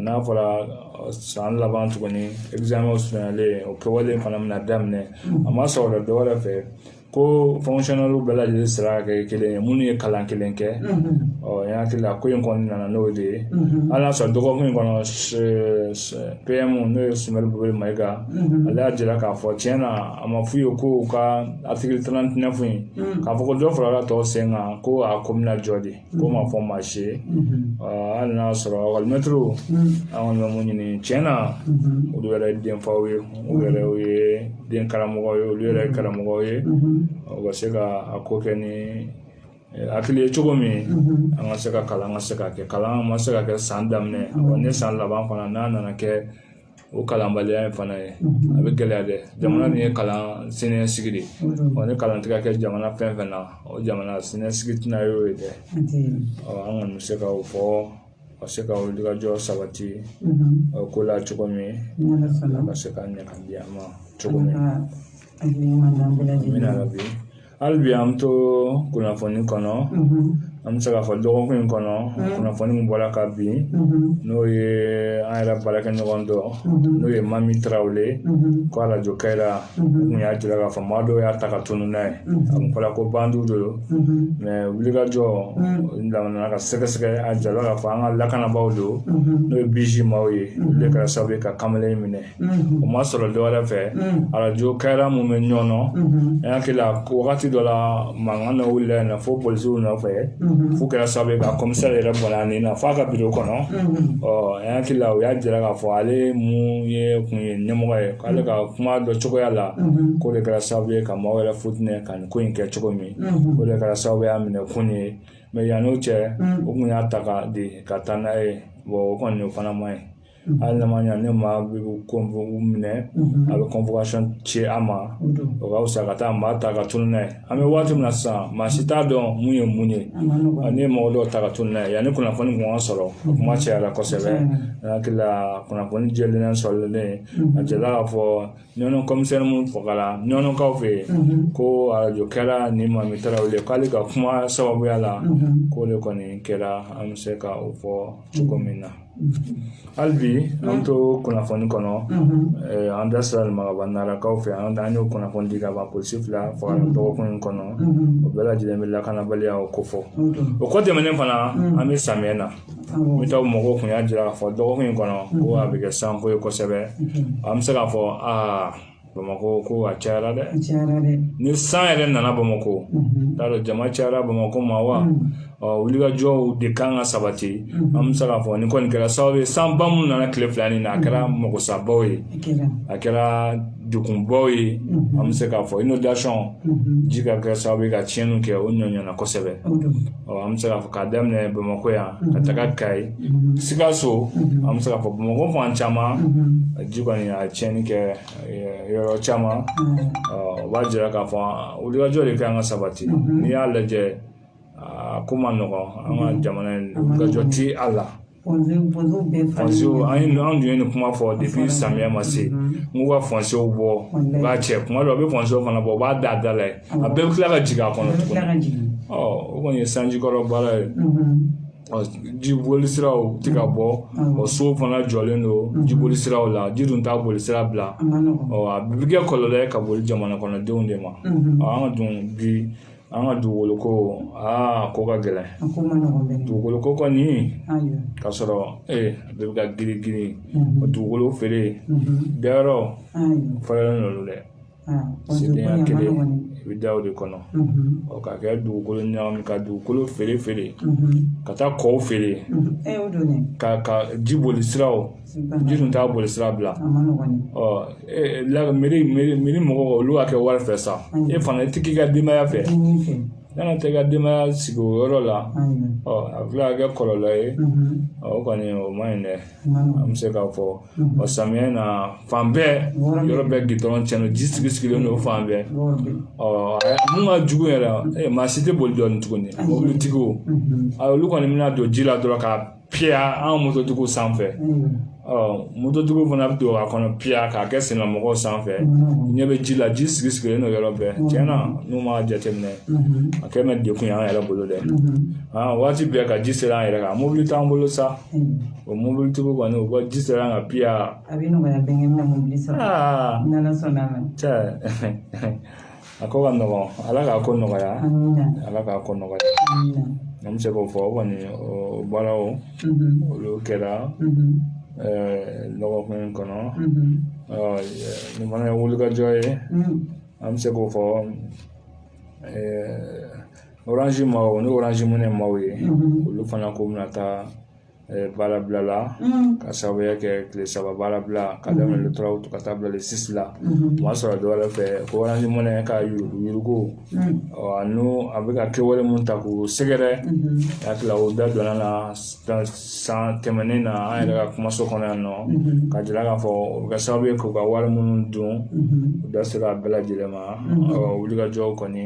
na fora san laban tukuni examen osnale o ko wale fanam na damne ama so do wala fe ko fonctionnaire bela de sera ke kele muni kalan kelen ke ya kila ko yon kon na no de ala so do ko kon PM no smel bubel maiga ala jira ka fo chena ama fuyo ko ka article 39 ka fo ko do fora to senga ko a komna jodi ko ma fo marché ala so wal metro awon mo muni ni chena o do re den fawe o re we den karamo yo le karamo yo o sega akoke ni akili chogomi anga sega kala anga sega ke kala ma sega ke sandamne o ne san laban fana na ke o kala mbale ya fana e abe gelade jamana ni kala sine sigidi o ne kala tika ke jamana fenfena o jamana sine sigidi na yo de o anga sega o fo o sega o diga jo sabati o kula chogomi anga sega nya kandia ma chogomi mina rabi albi amto kuna foni kono amsaka fo dogo kun kono kuna foni mbola ka bi no ye ayra baraka nyogondo no ye mami trawle ko ala jokera ni ajira ka fo mado ya takatunu nay am kola ko bandu do me wuliga jo ndamana ka sege ajala ka fa anga lakana bawdo no ye biji mawi le ka sabe ka kamale mine o ma soro do ala fe ala jokera mu me nyono ya kila wakati do la mangana wule na fo police na fe fu kɛra sabe ka commissaire yɛrɛ bɔra ni na fa ka biro kɔnɔ ya kila o ya jira ka fɔ ale mu ye kun ye ɲɛmɔgɔ ye k'ale ka kuma dɔ cogoya la ko de kɛra sababu ye ka maaw yɛrɛ futinɛ ka nin ko in kɛ cogo min o de kɛra sababu y'a minɛ kun ye mais yan'o cɛ o kun y'a ta ka di ka taa n'a ye o kɔni o fana ma ye hali nama ɲa ne ma bɛ minɛ a bɛ convocation ci a ma o ka fisa ka taa maa ta ka tunu n'a ye an bɛ waati min na sisan maa si t'a dɔn mun ye mun ye ne ye mɔgɔ dɔw ta ka tunu n'a ye yanni kunnafoni kun ka sɔrɔ a kuma cayara kosɛbɛ ne hakili la kunnafoni jɛlen sɔrɔlen a jɛla k'a fɔ ɲɔnɔ commissaire mun fagara ɲɔnɔkaw fɛ yen ko arajo kɛra ni Mami Tarawele k'ale ka kuma sababuya la k'o de kɔni kɛra an bɛ se ka o fɔ cogo min na. Albi an to kunnafoni kɔnɔ an da sera magaba narakaw fɛ an y'o kunnafoni di ka ban polisi fila faga dɔgɔkun in kɔnɔ o bɛɛ lajɛlen bɛ lakanabaliya o ko fɔ o kɔ tɛmɛnen fana an bɛ samiyɛ na n bɛ taa mɔgɔw kun y'a jira k'a fɔ dɔgɔkun in kɔnɔ ko a bɛ kɛ sanko ye kosɛbɛ an bɛ se k'a fɔ Bamako ko a cayara dɛ ni san yɛrɛ nana Bamako t'a dɔn jama cayara Bamako ma wa wulikajɔw de kan ka sabati an bɛ se k'a fɔ ni kɔni kɛra sababu ye sanba minnu nana tile fila nin na a kɛra magosabaw ye a kɛra degunbaw ye an bɛ se k'a fɔ inondation ji ka kɛ sababu ye ka tiɲɛniw kɛ o ɲɔɲɛna kosɛbɛ an bɛ se k'a fɔ k'a daminɛ Bamako yan ka taga Kayi Sikaso an bɛ se k'a fɔ Bamako fan caman ji kɔni a tiɲɛni kɛ yɔrɔ caman o b'a jira k'a fɔ wulikajɔ de kan ka sabati n'i y'a lajɛ ko ma nɔgɔn an ka jamana in wulikajɔ ti a la Ponzo bɛɛ Fonso an dun ye nin kuma fɔ depuis samiya ma se n'u ka fonsew bɔ u b'a cɛ kuma dɔ a bɛ fonsew fana bɔ u b'a da la ye a bɛɛ bɛ tila ka jigin a kɔnɔ tuguni o kɔni ye sanjikɔrɔ baara ye jiboli siraw tɛ ka bɔ sow fana jɔlen don jiboli siraw la ji dun t'a boli sira bila a bɛ kɛ kɔlɔlɔ ye ka boli jamana kɔnɔdenw de ma an ka dun bi an ka dugukolo ko ko ka gɛlɛn dugukolo ko kɔni ka sɔrɔ a bɛ ka girin o dugukolo feere dayɔrɔ fɔlɔlen n'olu dɛ sedenya kelen i bɛ da o de kɔnɔ ka kɛ dugukolo ɲagami ka dugukolo feere ka taa kɔw feere ka ji boli siraw ji dun t'a boli sira bila miiri mɔgɔw olu ka kɛ wari fɛ sa e fana i tɛ k'i ka denbaya fɛ n'a tɛ ka denbaya sigi o yɔrɔ la a bɛ ka kɛ kɔlɔlɔ ye o kɔni o ma ɲi dɛ an bɛ se k'a fɔ samiya na fan bɛɛ yɔrɔ bɛɛ gidɔrɔn tiɲɛna ji sigilen don fan bɛɛ mun ka jugu yɛrɛ maa si tɛ boli dɔɔnin tuguni mobilitigiw olu kɔni bɛna don ji la dɔrɔn ka piya an mototigiw sanfɛ mototigiw fana bɛ don a kɔnɔ piya k'a kɛ sennaamɔgɔw sanfɛ ɲɛ bɛ ji la ji sigilen don yɔrɔ bɛɛ tiɲɛna n'u ma jateminɛ a kɛ mɛ dekun ye an yɛrɛ bolo dɛ waati bɛɛ ka ji sera an yɛrɛ kan mobili t'an bolo sa o mobilitigiw kɔni u ka ji sera an ka piya a bɛ nɔgɔya bɛnkɛ bɛna mobili sɔrɔ n'ala sɔnna a ma a ko ka nɔgɔn ala k'a ko nɔgɔya ala k'a ko nɔgɔya an bɛ se k'o fɔ o kɔni o baaraw olu kɛra lɔgɔkun kɔnɔ nin fana ye wulikajɔ ye an bɛ se k'o fɔ orange maaw ni orange money maaw ye olu fana ko bɛna taa baara bila la ka sababuya kɛ tile saba baara bila ka daminɛ le 3 ka taa bila le 6 la o ma sɔrɔ dɔwɛrɛ fɛ ko orange money ka yurugu n'o a bɛ ka kɛwale mun ta k'u sɛgɛrɛ hakili o da donna na san tɛmɛnen na an yɛrɛ ka kumaso kɔnɔ yan nɔ ka jira k'a fɔ o bɛ kɛ sababu ye k'u ka wari minnu dun u da sera a bɛɛ lajɛlen ma wulikajɔw kɔni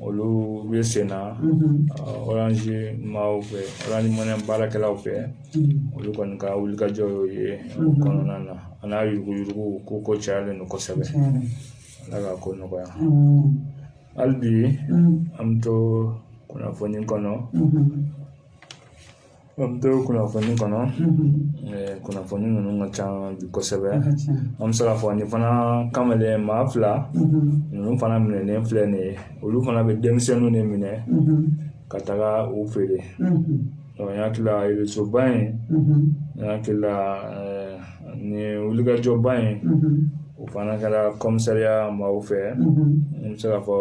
olu bɛ sen na orange maaw fɛ orange money baarakɛlaw fɛ olu kɔni ka wulikajɔ y'o ye kɔnɔna na a n'a yuruguyurugu ko cayalen don kosɛbɛ ala ka ko nɔgɔya hali bi an bɛ to kunnafoni kɔnɔ kunnafoni ninnu ka ca bi kosɛbɛ an bɛ se k'a fɔ nin fana kamalen maa fila ninnu fana minɛnen filɛ nin ye olu fana bɛ denmisɛnninw de minɛ ka taga u feere n hakili la resoba in n hakili la ni wulikajɔba in o fana kɛra komisariya maaw fɛ n bɛ se k'a fɔ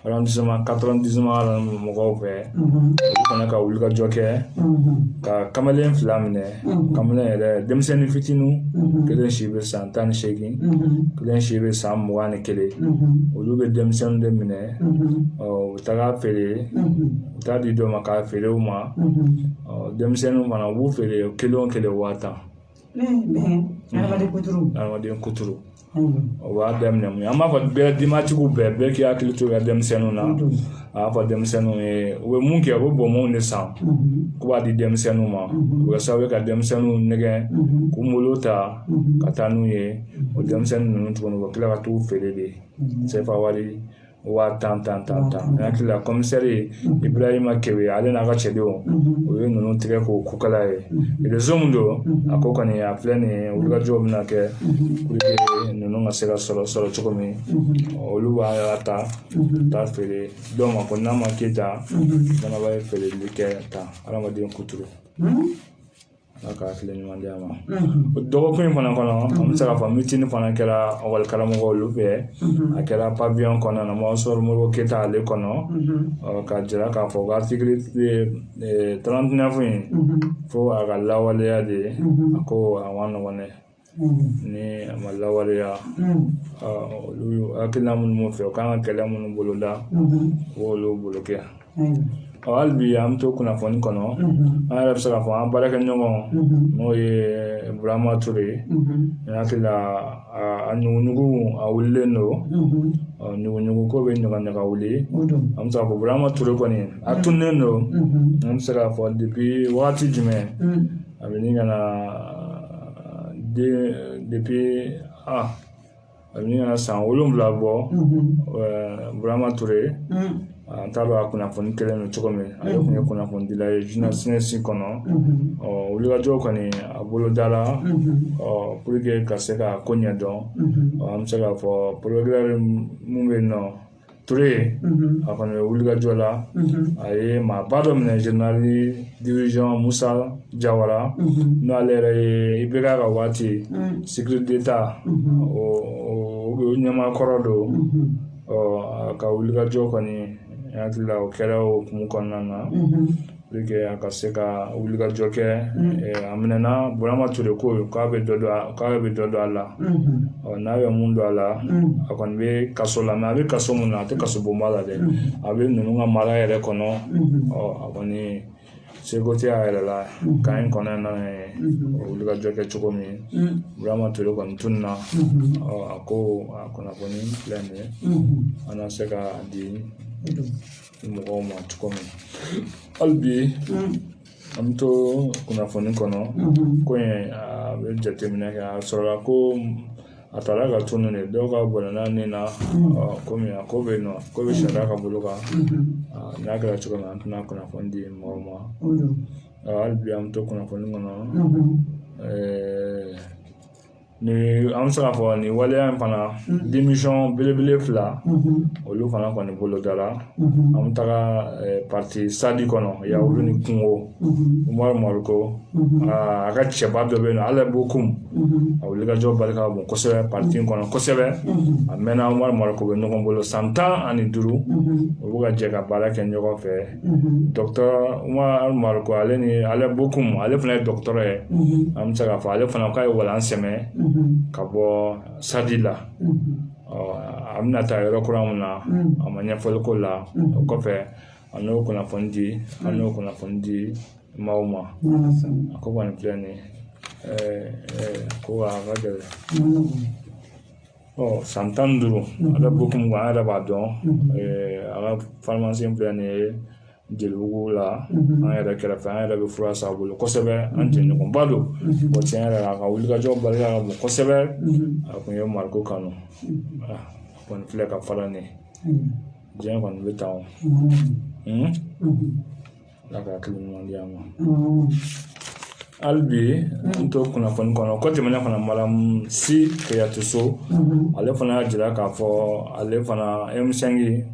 arrondissement 90 mɔgɔw fɛ olu fana ka wulikajɔ kɛ ka kamalen fila minɛ kamalen yɛrɛ denmisɛnnin fitininw kelen si bɛ san 18 kelen si bɛ san 21 olu bɛ denmisɛnninw de minɛ u bɛ taga feere u t'a di dɔ ma k'a feere u ma denmisɛnninw fana u b'u feere kelen o kelen 50,000 adamaden kuturu o b'a daminɛ mun ye an b'a fɔ bɛɛ denbatigiw bɛɛ k'i hakili to i ka denmisɛnninw na a b'a fɔ denmisɛnninw ye u bɛ mun kɛ u bɛ bɔnmɔnw de san k'u b'a di denmisɛnninw ma u bɛ sababu ye ka denmisɛnninw nɛgɛ k'u molo ta ka taa n'u ye o denmisɛnnin ninnu tuguni u bɛ tila ka t'u feere de sefa wari 10,000 n hakili la komisɛri Ibrahima Kebe ale n'a ka cɛdenw o ye ninnu tigɛ k'o kukala ye réseau min don a ko kɔni a filɛ nin ye wulikajɔw bɛna kɛ puruke ninnu ka se ka sɔrɔ cogo min olu b'a ta feere dɔw ma ko n'a ma keta fana b'a ye feereli kɛ tan adamaden kuturu ala ka hakili ɲuman di a ma o dɔgɔkun in fana kɔnɔ an bɛ se k'a fɔ mitini fana kɛra ɔkɔli karamɔgɔw olu fɛ a kɛra pavillon kɔnɔ na Mɔnsɔn Modibo Keyita ale kɔnɔ ka jira k'a fɔ ko article 39 in fo a ka lawaleya de a ko a ma nɔgɔn dɛ ni a ma lawaleya olu hakilina minnu fɛ o kan ka kɛlɛ minnu boloda k'olu bolo kɛ hali bi an bɛ to kunnafoni kɔnɔ an yɛrɛ bɛ se k'a fɔ an baarakɛɲɔgɔn n'o ye Burama Ture n hakili la a ɲuguɲugu a wulilen don ɲuguɲugu ko bɛ ɲagaɲaga wuli an bɛ se k'a fɔ Burama Ture kɔni a tunnen don an bɛ se k'a fɔ depuis wagati jumɛn a bɛ ni ka na depuis a bɛ ni ka na san 7 bɔ Burama Ture an t'a dɔn a kunnafoni kɛlen don cogo min ale tun ye kunnafoni dila ye journaliste kɔnɔ wulikajɔ kɔni a bolo dala pour que ka se ka ko ɲɛdɔn an bɛ se k'a fɔ procureur mun bɛ yen nɔ Ture a kɔni bɛ wulikajɔ la a ye maaba dɔ minɛ général division Musa Jawara n'ale yɛrɛ ye IBK ka waati sécurité d'État o ɲɛmaakɔrɔ don a ka wulikajɔ kɔni hakili la o kɛra o hukumu kɔnɔna na pour que a ka se ka wulikajɔ kɛ a minɛna Burama Ture ko k'a bɛ dɔ dɔn a la n'a bɛ mun dɔn a la a kɔni bɛ kaso la mais a bɛ kaso mun na a tɛ kaso bonba la dɛ a bɛ ninnu ka mara yɛrɛ kɔnɔ a kɔni seko tɛ a yɛrɛ la kan in kɔnɔna na wulikajɔ kɛ cogo min Burama Ture kɔni tununna a ko a kunnafoni filɛ nin ye an na se ka di mɔgɔw ma cogo min hali bi an bɛ to kunnafoni kɔnɔ ko in a bɛ jateminɛ kɛ a sɔrɔla ko a taara ka tunu de dɔw ka bɔnɛna nin na komi a ko bɛ yen nɔ ko bɛ sariya ka bolo kan n'a kɛra cogo min an tɛna kunnafoni di mɔgɔw ma hali bi an bɛ to kunnafoni kɔnɔ ni an bɛ se k'a fɔ nin waleya in fana démission belebele 2 olu fana kɔni bolo dala an bɛ taga parti sadi kɔnɔ Yawu ni Kungo Umaru Mariko a ka cɛba dɔ bɛ yen nɔ Ale Bokum a wulikajɔ barika ka bon kosɛbɛ parti in kɔnɔ kosɛbɛ a mɛnna Umaru Mariko bɛ ɲɔgɔn bolo san 15 u bɛ ka jɛ ka baara kɛ ɲɔgɔn fɛ docteur Umaru Mariko ale ni Ale Bokum ale fana ye docteur ye an bɛ se k'a fɔ ale fana k'a ye walan sɛmɛ ka bɔ sadi la a bɛna taa yɔrɔ kura min na a ma ɲɛfɔli ko la o kɔfɛ an n'o kunnafoni di maaw ma a ko kɔni filɛ nin ko a ka gɛlɛn san 15 Ale Bokum an yɛrɛ b'a dɔn a ka pharmacie filɛ nin ye Jelibugu la an yɛrɛ kɛrɛfɛ an yɛrɛ bɛ fura san a bolo kosɛbɛ an jɛɲɔgɔnba don tiɲɛ yɛrɛ la a ka wulikajɔ barika ka bon kosɛbɛ a kun ye Mariko kanu a kɔni filɛ ka fara nin diɲɛ kɔni bɛ taa Ala ka hakili ɲuman di an ma hali bi n to kunnafoni kɔnɔ ko tɛmɛnen fana Malam Si Keyatuso ale fana y'a jira k'a fɔ ale fana M5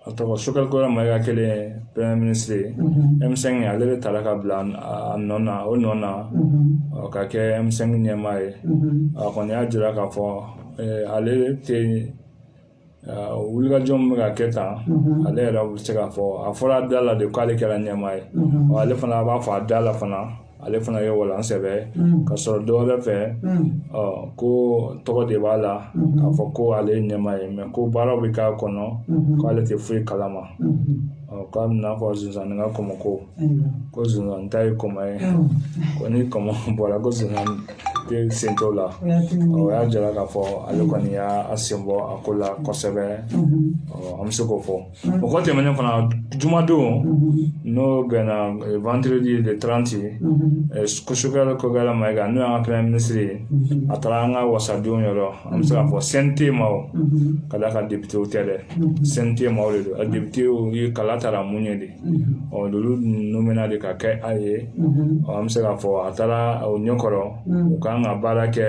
a tɔgɔ Sokɛlikɔrɔ Mayiga kelen premier ministre M5 ale de taara ka bila a nɔ na o nɔ na ka kɛ M5 ɲɛmaa ye a kɔni y'a jira k'a fɔ ale tɛ wulikajɔ min bɛ ka kɛ tan ale yɛrɛ bɛ se k'a fɔ a fɔra da la de k'ale kɛra ɲɛmaa ye ale fana b'a fɔ a da la fana ale fana ye walan sɛbɛ ka sɔrɔ dɔwɛrɛ fɛ ko tɔgɔ de b'a la k'a fɔ ko ale ye ɲɛmaa ye mais ko baaraw bɛ k'a kɔnɔ k'ale tɛ foyi kalama k'a bɛna fɔ Zunzani ka kɔmɔ ko Zunzani ta ye kɔmɔ ye ko ni kɔmɔ bɔra ko Zunzani tɛ sen t'o la o y'a jira k'a fɔ ale kɔni y'a sen bɔ a ko la kosɛbɛ an bɛ se k'o fɔ o kɔ tɛmɛnen fana jumadon n'o bɛnna vendredi le 30 Sokɛlikɔrɔ Mayiga n'o y'an ka premier ministre ye a taara an ka wasadenw yɔrɔ an bɛ se k'a fɔ CNT maaw ka d'a kan député tɛ dɛ CNT maaw de don a député ye kala taara mun ye de olu nomina de ka kɛ a ye an bɛ se k'a fɔ a taara o ɲɛkɔrɔ u kan ka baara kɛ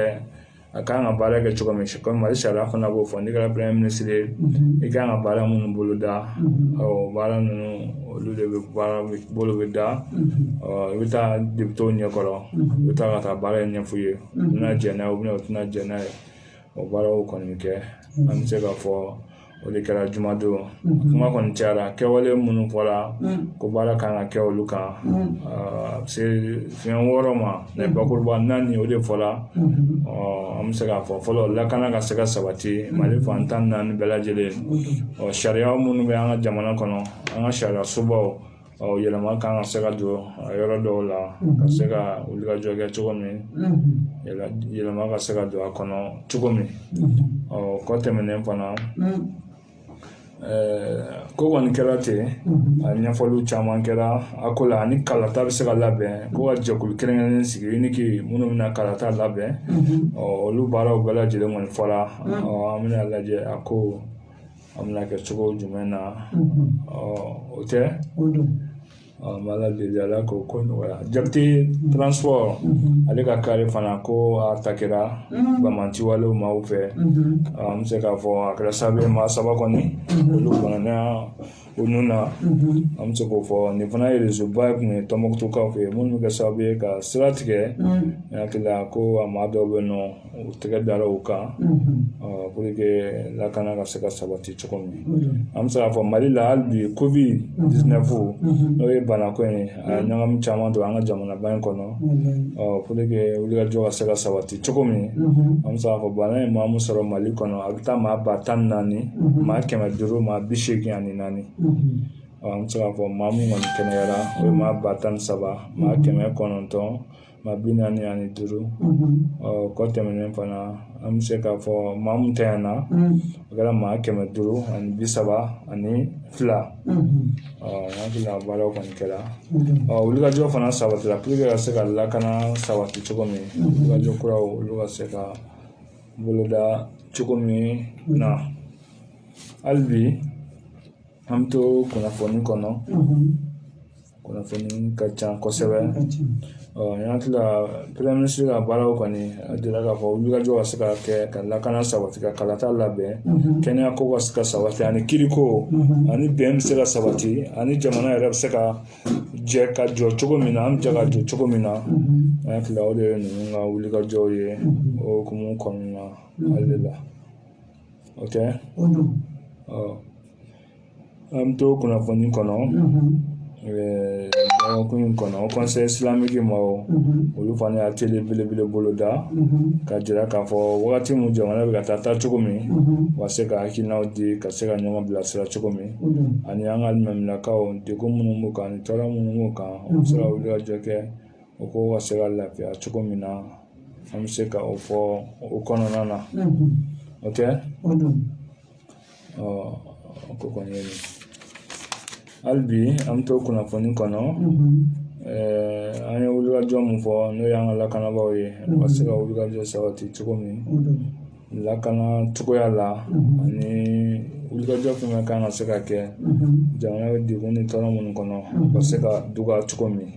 a kan ka baara kɛ cogo min comme Mali sariya fana b'o fɔ n'i kɛra premier ministre ye i kan ka baara minnu bolo da baara ninnu olu de bɛ baara bolo bɛ da i bɛ taa député ɲɛkɔrɔ i bɛ taa ka taa baara in ɲɛf'u ye u bɛna jɛn n'a ye u bɛna u tɛna jɛn n'a ye o baaraw kɔni bɛ kɛ an bɛ se k'a fɔ o de kɛra jumadon kuma kɔni cayara kɛwale minnu fɔra ko baara kan ka kɛ olu kan se fiɲɛ 6 ma ne bakuruba 4 o de fɔra an bɛ se k'a fɔ fɔlɔ lakana ka se ka sabati Mali fan 14 bɛɛ lajɛlen sariya minnu bɛ an ka jamana kɔnɔ an ka sariya sobaw yɛlɛma kan ka se ka don a yɔrɔ dɔw la ka se ka wulikajɔ kɛ cogo min yɛlɛma ka se ka don a kɔnɔ cogo min kɔ tɛmɛnen fana ko kɔni kɛra ten a ɲɛfɔliw caman kɛra a ko la ani kalata bɛ se ka labɛn ko ka jɛkulu kɛrɛnkɛrɛnnen sigi uniki minnu bɛna kalata labɛn olu baaraw bɛɛ lajɛlen kɔni fɔra an bɛna lajɛ a ko an bɛna kɛ cogo jumɛn na o tɛ mala deli ala ko nɔgɔya Jakite transport ale ka kari fana ko a takira bamantiwalew maaw fɛ an bɛ se k'a fɔ a kɛra sababu ye maa 3 kɔni olu banana o nun na an bɛ se k'o fɔ nin fana ye réseauba kun ye Tɔnbɔkutukaw fɛ minnu bɛ kɛ sababu ye ka sira tigɛ n hakili la ko a maa dɔw bɛ yen nɔ u tɛgɛ dara u kan pour que lakana ka se ka sabati cogo min an bɛ se k'a fɔ Mali la hali bi COVID-19 n'o ye banako in a ɲagami caman don an ka jamanaba in kɔnɔ pour que wulikajɔ ka se ka sabati cogo min an bɛ se k'a fɔ bana in maa min sɔrɔ Mali kɔnɔ a bɛ taa maa 14,000 maa 500 maa 84 an bɛ se k'a fɔ maa min kɔni kɛnɛyara o ye maa 13 maa 900 maa 45 kɔ tɛmɛnen fana an bɛ se k'a fɔ maa min tanyana o kɛra maa 532 hakili la baaraw kɔni kɛra wulikajɔ fana sabatira pour que ka se ka lakana sabati cogo min wulikajɔ kuraw olu ka se ka boloda cogo min na hali bi an bɛ to kunnafoni kɔnɔ kunnafoni ka ca kosɛbɛ n hakili la Premier ministre ka baaraw kɔni a dira k'a fɔ wulikajɔ ka se ka kɛ ka lakana sabati ka kalata labɛn kɛnɛya ko ka se ka sabati ani kiriko ani bɛn bɛ se ka sabati ani jamana yɛrɛ bɛ se ka jɛ ka jɔ cogo min na an bɛ jɛ ka jɔ cogo min na n hakili la o de ye ninnu ka wulikajɔw ye o hukumu kɔnɔna ale la o tɛ an bɛ to kunnafoni kɔnɔ ɲɔgɔnkun in kɔnɔ conseil islamique maaw olu fana y'a tele belebele boloda ka jira k'a fɔ wagati min jamana bɛ ka taa cogo min wa se ka hakilinaw di ka se ka ɲɔgɔn bilasira cogo min ani an ka alimamilakaw degun minnu b'u kan ani tɔɔrɔ minnu b'u kan u bɛ se ka wulikajɔ kɛ o ko ka se ka lafiya cogo min na an bɛ se ka o fɔ o kɔnɔna na o tɛ ko kɔni ye nin hali bi an bɛ to kunnafoni kɔnɔ an ye wulikajɔ min fɔ n'o y'an ka lakanabaaw ye ka se ka wulikajɔ sabati cogo min lakana cogoya la ani wulikajɔ fɛn fɛn kan ka se ka kɛ jamana bɛ degun ni tɔɔrɔ minnu kɔnɔ ka se ka dɔgɔya cogo min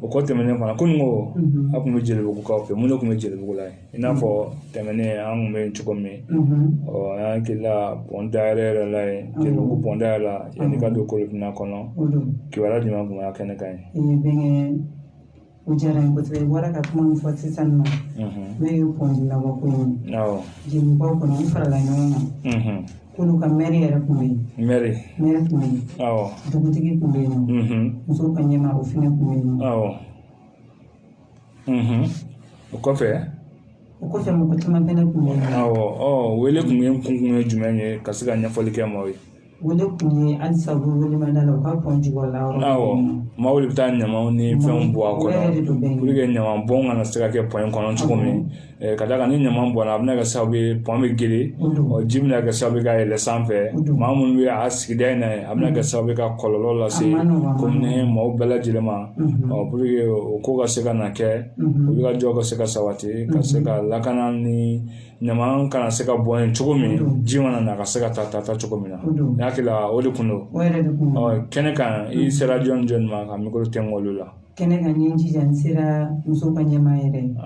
o kɔ tɛmɛnen fana ko nin ko a tun bɛ Jelibugukaw fɛ mun de tun bɛ Jelibugu la i n'a fɔ tɛmɛnen an tun bɛ yen cogo min an hakili la pɔn dayɛlɛ yɛrɛ la yen Jelibugu pɔn dayɛlɛ la yanni ka don Kolokina kɔnɔ kibaruya jumɛn tun b'a kɛnɛ kan ye o diyara n ye kosɛbɛ i bɔra ka kuma min fɔ sisan nɔ n'o ye pɔndi labɔko ye Jelibugukaw kɔnɔ n farala ɲɔgɔn kan k'olu ka mɛri yɛrɛ tun bɛ yen mɛri tun bɛ yen dugutigi tun bɛ yen nɔ musow ka ɲɛmaa o fɛnɛ tun bɛ yen nɔ o kɔfɛ mɔgɔ caman fɛnɛ tun bɛ yen nɔ wele kun ye kun ye jumɛn ye ka se ka ɲɛfɔli kɛ maaw ye wele kun ye halisa u bɛ welemada la u ka pɔn jukɔrɔla yɔrɔ maaw de bɛ taa ɲamaw ni fɛnw bɔ a kɔnɔ pour que ɲama bɔn kana se ka kɛ pɔn in kɔnɔ cogo min ka da kan ni ɲama bɔnna a bɛna kɛ sababu ye pɔn bɛ geren ji bɛna kɛ sababu ye ka yɛlɛ sanfɛ maa minnu bɛ a sigida in na yen a bɛna kɛ sababu ye ka kɔlɔlɔ lase komini maaw bɛɛ lajɛlen ma pour que o ko ka se ka na kɛ wulikajɔ ka se ka sabati ka se ka lakana ni ɲama kana se ka bɔ yen cogo min ji mana na ka se ka taa cogo min na n hakili la o de kun don kɛnɛ kan i sera jɔn jɔn ma ka mikoro tɛmɛ olu la kɛnɛ kan n ye n jija n sera muso ka ɲɛmaa yɛrɛ n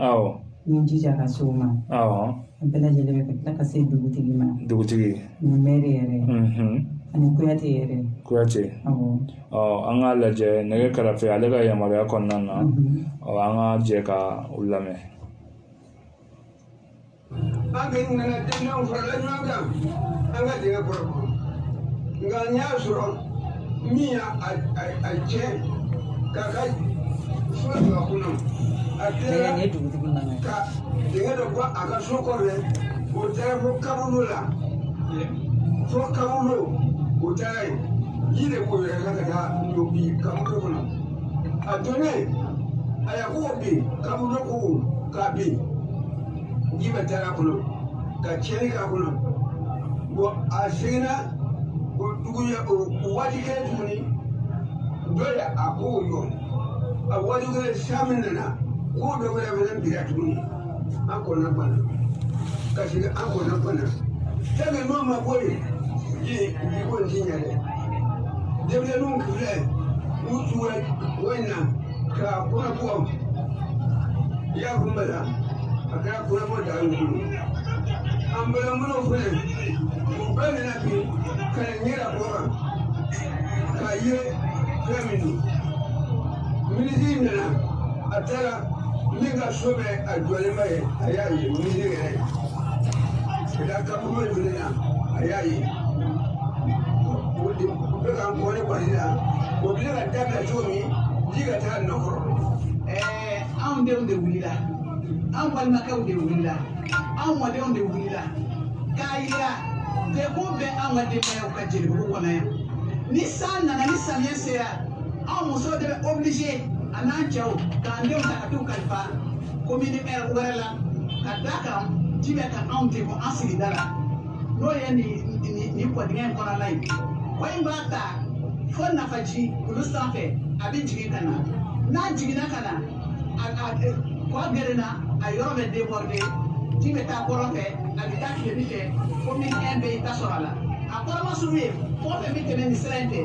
ye n jija ka se o ma a bɛɛ lajɛlen bɛ ka tila ka se dugutigi ma dugutigi ni mɛri yɛrɛ ani Kuyate yɛrɛ Kuyate an k'a lajɛ nɛgɛ kɛrɛfɛ ale ka yamaruya kɔnɔna na an ka jɛ ka u lamɛn Ba nana den n'aw farala ɲɔgɔn kan an ka dingɛ kɔrɔ Ganya suro Mia a chair Kaka Suno Atela Ka the head of what I got so called Hotel for Kamula for Kamulo Hotel Yile Kaka Yobi Kamulo Atone Ayakobi Kamulo Kabi Give a Tarakulo Kacheri Kakulo Asina what you get to me, Doya Apoyo, a what you get a shamina, who do whatever be at me, Uncle Napana, Cassia Uncle Napana. Tell me, Mamma, boy, ye will continue. They will look there, which way, when Kapuna, Yakumada, a Kapuna down. I'm going to Bẹ́ẹ̀ni náà bí kàlẹ́nyẹ́rà bọ́ra kàyé fẹ́mìnì mínísírì nana àtàrà nígbà sọ́bẹ̀ àjọyẹ̀mọ́ yẹ àyàyè mínísírì rẹ̀ ìdá kápúmọ̀ ìbílẹ̀ náà àyàyè o bẹ ka nkọ́ ní pàṣẹ náà o bí ka dábìlẹ̀ tó mi jí ka taa nọkọrọ. Anw denw de wulila anw balimakɛw de wulila anw mɔdenw de wulila k'a yira dekun bɛ anw ka denbayaw ka jelibugu kɔnɔ yan ni san nana ni samiyɛ sera anw musow de bɛ oblige a n'an cɛw k'an denw ta ka t'u kalifa komini wɛrɛ la ka d'a kan ji bɛ ka anw degun an sigida la n'o ye nin kɔdingɛ in kɔnɔna ye ko in b'a ta fo nafaji olu sanfɛ a bɛ jigin ka na n'a jiginna ka na kɔ gɛrɛnna a yɔrɔ bɛ débordé ji bɛ taa kɔrɔ fɛ a bɛ taa tilebin fɛ komini 1 bɛ i ta sɔrɔ a la a kɔrɔma sugu ye fɛn fɛn bɛ tɛmɛ nin sira in fɛ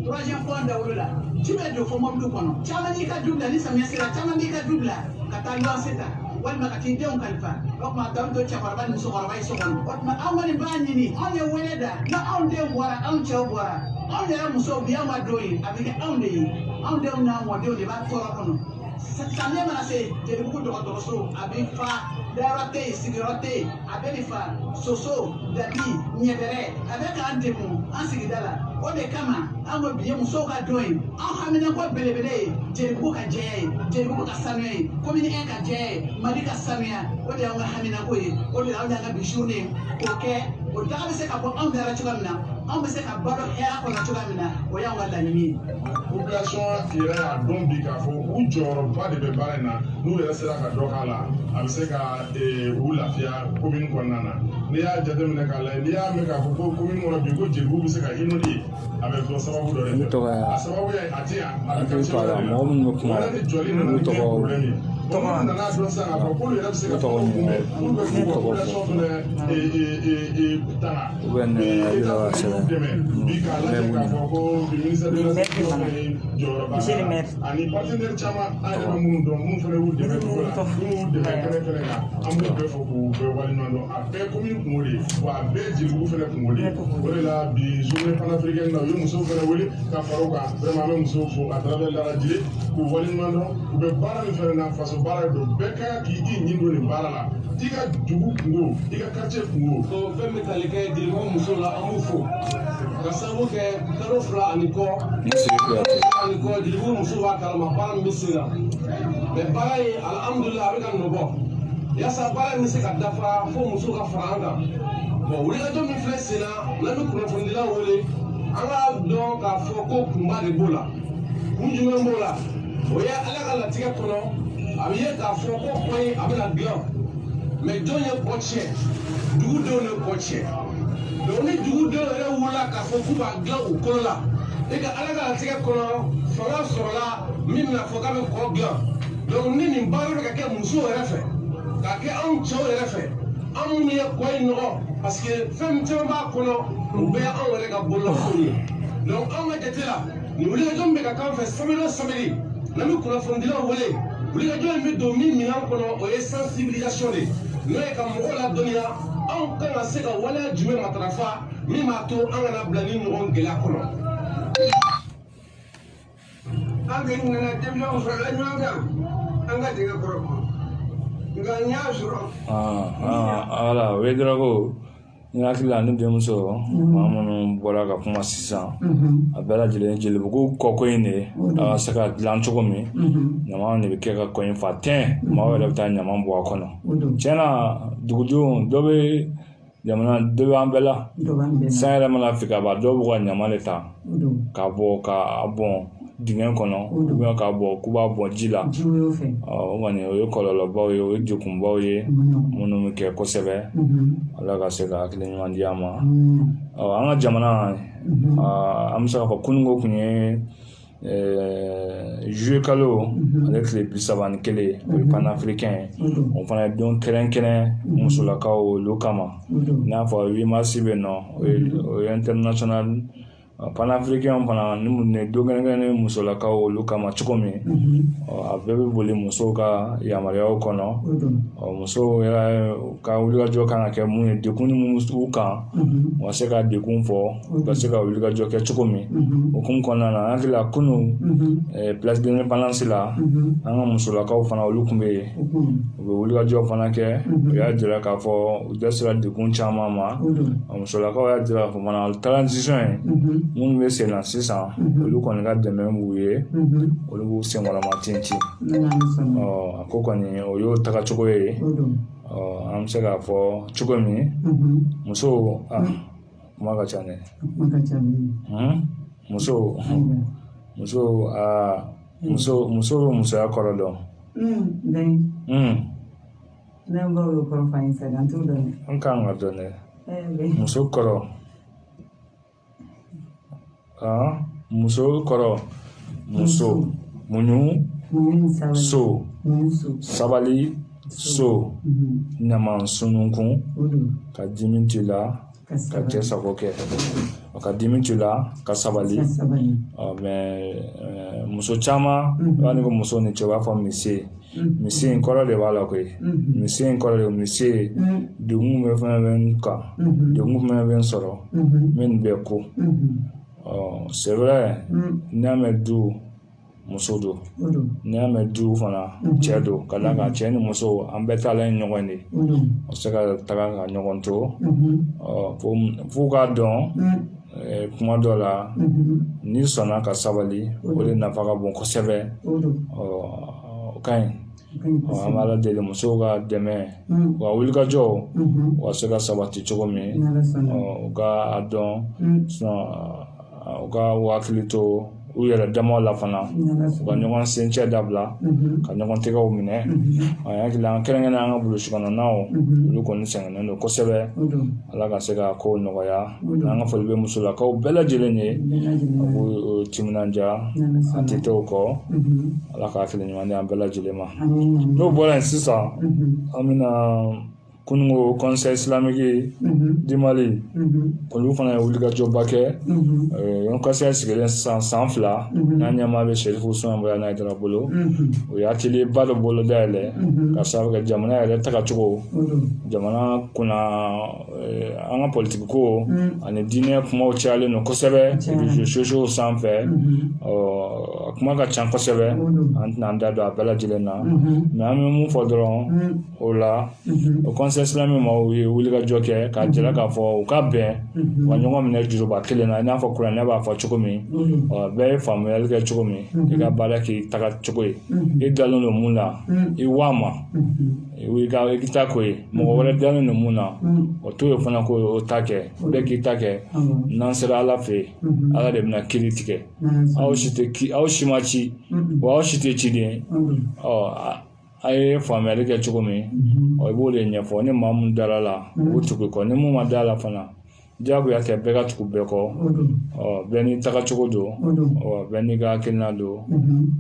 troisième fois dawolo la ji bɛ don fo mɔbili kɔnɔ caman b'i ka du bila ni samiyɛ sera caman b'i ka du bila ka taa luwanse ta walima ka t'i denw kalifa o tuma dɔ bɛ to cɛkɔrɔba ni musokɔrɔba ye so kɔnɔ o tuma anw kɔni b'a ɲini anw ye wele da na anw denw bɔra anw cɛw bɔra anw yɛrɛ musow bi anw ka don ye a bɛ kɛ anw de ye anw denw n'a mɔdenw de b'a tɔɔrɔ kɔnɔ samiyɛ mana se jelibugu dɔgɔtɔrɔso a bɛ fa dayɔrɔ tɛ yen sigiyɔrɔ tɛ yen a bɛ nin fa soso dabi ɲɛbɛrɛ a bɛ k'an degun an sigida la o de kama an ko bi ye musow ka don ye an haminako belebele ye jelibugu ka jɛya ye jelibugu ka sanuya ye komini 1 ka jɛya ye mali ka sanuya o de y'anw ka haminako ye o de y'anw y'an ka bi journée k'o kɛ o daga bɛ se ka bɔ anw dara cogoya min na anw bɛ se ka balo hɛrɛ kɔnɔ cogoya min na o y'anw ka laɲini ye. population yɛrɛ y'a dɔn bi k'a fɔ u jɔyɔrɔba de bɛ baara in na n'u yɛrɛ sera ka dɔ k'a la a bɛ se ka u lafiya commune kɔnɔna na n'i y'a jateminɛ k'a lajɛ n'i y'a mɛn k'a fɔ ko commune kɔnɔ bi ko jelibugu bɛ se ka inondé a bɛ dɔn sababu dɔ de fɛ a sababu ye a tɛ yan a bɛ kɛ sababu ye o yɛrɛ ni jɔli nana ni problème ye minnu nana dɔn sisan k'a fɔ k'olu yɛrɛ bɛ se ka fɛnw kunbɛn olu bɛ k'u ka population fɛnɛ tanga dɛmɛ bi k'a lajɛ k'a fɔ ko ministère de l'intérieur fɛnɛ jɔyɔrɔba ani partenaire caman an yɛrɛ bɛ minnu dɔn minnu fɛnɛ y'u dɛmɛ cogo la minnu y'u dɛmɛ kɛnɛ fɛnɛ kan an b'u bɛɛ fɔ k'u bɛɛ waleɲuman dɔn a bɛɛ commune kungo de ye wa a bɛɛ jelibugu fɛnɛ kungo de ye o de la bi journée panafricaine na u ye musow fɛnɛ wele ka fara u kan vraiment an bɛ musow fo à travers Ladjili k'u waleɲuman dɔn u bɛ baara min fɛnɛ na faso baara don bɛɛ ka kan k'i ɲin don nin baara la i ka dugu kungo i ka quartier kungo. o fɛn bɛ tali kɛ jelibugu musow la an b'u fo ka sababu kɛ kalo 2 ani kɔ jelibugu musow b'a kalama baara min bɛ sen na mais baara in alhamdulilah a bɛ ka nɔbɔ yaasa baara in bɛ se ka dafa fo musow ka fara an kan bon wulikajɔ min filɛ sen na n'an bɛ kunnafonidilaw wele an ka dɔn k'a fɔ ko kunba de b'o la kun jumɛn b'o la o ye ala ka latigɛ kɔnɔ a bɛ ye k'a fɔ ko kɔ in a bɛna dilan mais jɔn ye kɔ tiɲɛ dugudenw de kɔ tiɲɛ donc ni dugudenw yɛrɛ wulila k'a fɔ k'u b'a dilan u kolo la e ka ala ka latigɛ kɔnɔ fanga sɔrɔla min bɛna fɔ k'a bɛ kɔ dilan donc ni nin baara bɛ ka kɛ musow yɛrɛ fɛ k'a kɛ anw cɛw yɛrɛ fɛ an minnu ye kɔ in nɔgɔ parce que fɛn caman b'a kɔnɔ o bɛɛ ye anw yɛrɛ ka bololafɛnw ye donc anw ka jate la nin wulikajɔ min bɛ ka k'an fɛ samedi o samedi n'an bɛ kunnafonidilaw wele wulikajɔ in bɛ don min minɛn kɔnɔ o ye sensibilisation de n'o ye ka mɔgɔw ladɔnniya anw kan ka se ka waleya jumɛn matarafa min b'a to an kana bila ni ɲɔgɔn gɛlɛya kɔnɔ. an kɛ nana denmisɛnw farala ɲɔgɔn kan an ka dingɛ kɔrɔ nka n y'a sɔrɔ. Voilà, o ye dɔrɔn ko Ni hakili la ni denmuso maa minnu bɔra ka kuma sisan a bɛɛ lajɛlen jelibugu kɔkɔ in de a ka se ka dilan cogo min ɲama de bɛ kɛ ka kɔ in fa tɛn maaw yɛrɛ bɛ taa ɲama bɔ a kɔnɔ tiɲɛna dugudenw dɔ bɛ jamana dɔ bɛ an bɛɛ la san yɛrɛ mana fɛ ka ban dɔw b'u ka ɲama de ta k'a bɔ k'a bɔn dingɛ kɔnɔ ubiyɛn k'a bɔ k'u b'a bɔn ji la o kɔni o ye kɔlɔlɔbaw ye o ye degunbaw ye minnu bɛ kɛ kosɛbɛ ala ka se ka hakili ɲuman di an ma an ka jamana an bɛ se k'a fɔ kununko kun ye juillet kalo ale tile 31 o ye panafricain o fana ye don kɛrɛnkɛrɛn musolakaw olu kama i n'a fɔ 8 mars bɛ yen nɔ o ye international panafricain fana ni don kɛrɛnkɛrɛn musolakaw olu kama cogo min a bɛɛ bɛ boli musow ka yamaruyaw kɔnɔ musow ka wulikajɔ kan ka kɛ mun ye dekun minnu u kan u ka se ka dekun fɔ u ka se ka wulikajɔ kɛ cogo min hukumu kɔnɔna na an hakili la kunun place de l'indépendance la an ka musolakaw fana olu tun bɛ yen u bɛ wulikajɔ fana kɛ u y'a jira k'a fɔ u dɛsɛra dekun caman ma musolakaw y'a jira k'a fɔ fana transition ye minnu bɛ sen na sisan olu kɔni ka dɛmɛ b'u ye olu b'u senkɔrɔma tintin a ko kɔni o y'o tagacogo ye an bɛ se k'a fɔ cogo min muso kuma ka ca dɛ muso bɛ musoya kɔrɔ dɔn an kan ka dɔn dɛ muso kɔrɔ muso kɔrɔ muso muɲu so sabali so ɲama sununkun ka dimi to la ka cɛ sago kɛ ka dimi to la ka sabali mais muso caman b'a ni ko muso ni cɛ b'a fɔ misi in kɔrɔ de b'a la koyi misi in kɔrɔ de misi degun bɛ fɛn bɛ n kan degun fɛn bɛ n sɔrɔ min bɛ ko c'est vrai n'i y'a mɛn du muso don n'i y'a mɛn du fana cɛ don ka d'a kan cɛ ni muso an bɛɛ taalen ɲɔgɔn de o se ka taga ka ɲɔgɔn to f'u k'a dɔn kuma dɔ la n'i sɔnna ka sabali o de nafa ka bon kosɛbɛ o ka ɲi an b'a ladeli musow ka dɛmɛ u ka wulikajɔw u ka se ka sabati cogo min u ka a dɔn u ka hakili to u yɛrɛ damaw la fana u ka ɲɔgɔn sencɛ dabila ka ɲɔgɔn tɛgɛw minɛ an hakili an kɛrɛnkɛrɛnnen an ka burusi kɔnɔnaw olu kɔni sɛgɛnnen don kosɛbɛ ala ka se ka kow nɔgɔya an ka foli bɛ musolakaw bɛɛ lajɛlen ye a b'u timinanja an tɛ t'o kɔ ala ka hakili ɲuman di an bɛɛ lajɛlen ma n'o bɔra yen sisan an bɛna kunungo conseil islamique du Mali olu fana ye wulikajɔba kɛ conseil sigilen san 2 n'an ɲɛmaa bɛ Serifu Sumaworo Hayidara bolo o ye atelier ba dɔ bolo dayɛlɛ ka sababu kɛ jamana yɛrɛ tagacogo jamana kunna an ka politiki ko ani diinɛ kumaw cayalen don kosɛbɛ réseaux sociaux sanfɛ a kuma ka ca kosɛbɛ an tɛna an da don a bɛɛ lajɛlen na mais an bɛ mun fɔ dɔrɔn o la o conseil islamique ma u ye wulikajɔ kɛ k'a jira k'a fɔ u ka bɛn u ka ɲɔgɔn minɛ juruba kelen na i n'a fɔ kuranɛ b'a fɔ cogo min bɛɛ ye faamuyali kɛ cogo min i ka baara k'i taga cogo ye i dalen don mun na i waa ma i ka taa k'o ye mɔgɔ wɛrɛ dalen don mun na o to ye fana ko o ta kɛ bɛɛ k'i ta kɛ n'an sera ala fɛ yen ala de bɛna kiiri tigɛ aw si ma ci wa aw si tɛ ciden a ye faamuyali kɛ cogo min i b'o de ɲɛfɔ ni maa mun dara la o tugu kɔ ni mun ma da la fana diyagoya tɛ bɛɛ ka tugu bɛɛ kɔ bɛɛ n'i tagacogo don bɛɛ n'i ka hakilina don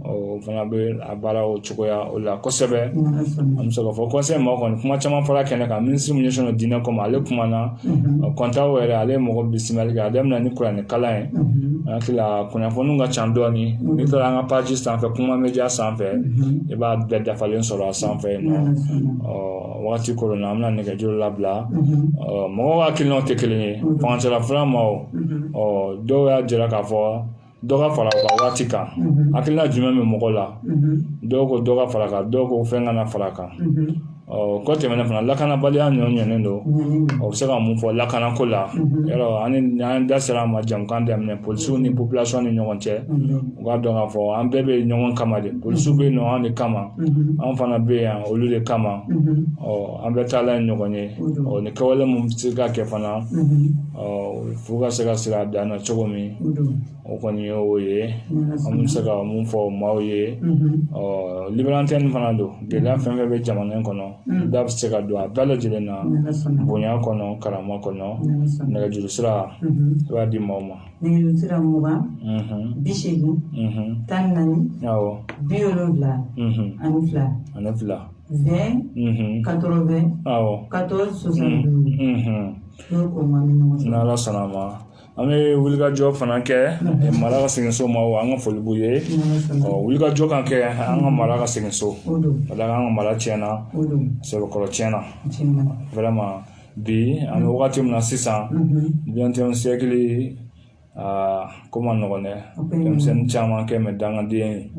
o fana bɛ a baara o cogoya o la kosɛbɛ an bɛ se k'a fɔ conseil ma kɔni kuma caman fɔra kɛnɛ kan minisiri min ɲɛsinnen don diinɛ ko ma ale kumana kɔntaw yɛrɛ ale ye mɔgɔ bisimilali kɛ a daminɛ ni kuranɛ kalan ye an hakili la kunnafoniw ka ca dɔɔni n'i taara an ka page sanfɛ kuma media sanfɛ i b'a bɛɛ dafalen sɔrɔ a sanfɛ yen nɔ wagati koronna an bɛna nɛgɛjuru labila mɔgɔw ka hakilinaw tɛ kelen ye fangacɛla fila ma dɔw y'a jira k'a fɔ dɔ ka fara u ka waati kan hakilina jumɛn bɛ mɔgɔ la dɔw ko dɔ ka fara kan dɔw ko fɛn kana fara kan ko tɛmɛnen fana lakanabaliya ɲɔnen don o bɛ se ka mun fɔ lakanako la yɔrɔ an da sera a ma jamukan daminɛ polisiw ni population ni ɲɔgɔn cɛ u k'a dɔn k'a fɔ an bɛɛ bɛ ɲɔgɔn kama de polisiw bɛ yen nɔ an de kama an fana bɛ yan olu de kama an bɛ taa la ɲɔgɔn ye ni kɛwale mun bɛ se ka kɛ fana fo ka se ka sira dan na cogo min o kɔni ye o ye an bɛ se ka mun fɔ maaw ye liberantɛni fana don gɛlɛya fɛn fɛn bɛ jamana in kɔnɔ da bɛ se ka don a bɛɛ lajɛlen na bonya kɔnɔ karama kɔnɔ nɛgɛjuru sira i b'a di maaw ma nɛgɛjuru sira 20 80 14 72 ani 2 20 80 14 62 n'ala sɔnna ma an bɛ wulikajɔ fana kɛ mara ka segin so ma an ka foli b'u ye wulikajɔ kan kɛ an ka mara ka segin so wala an ka mara tiɲɛna sɛbɛkɔrɔ tiɲɛna vraiment bi an bɛ wagati min na sisan 21 siècle ko ma nɔgɔn dɛ denmisɛnnin caman kɛ mɛ dangaden ye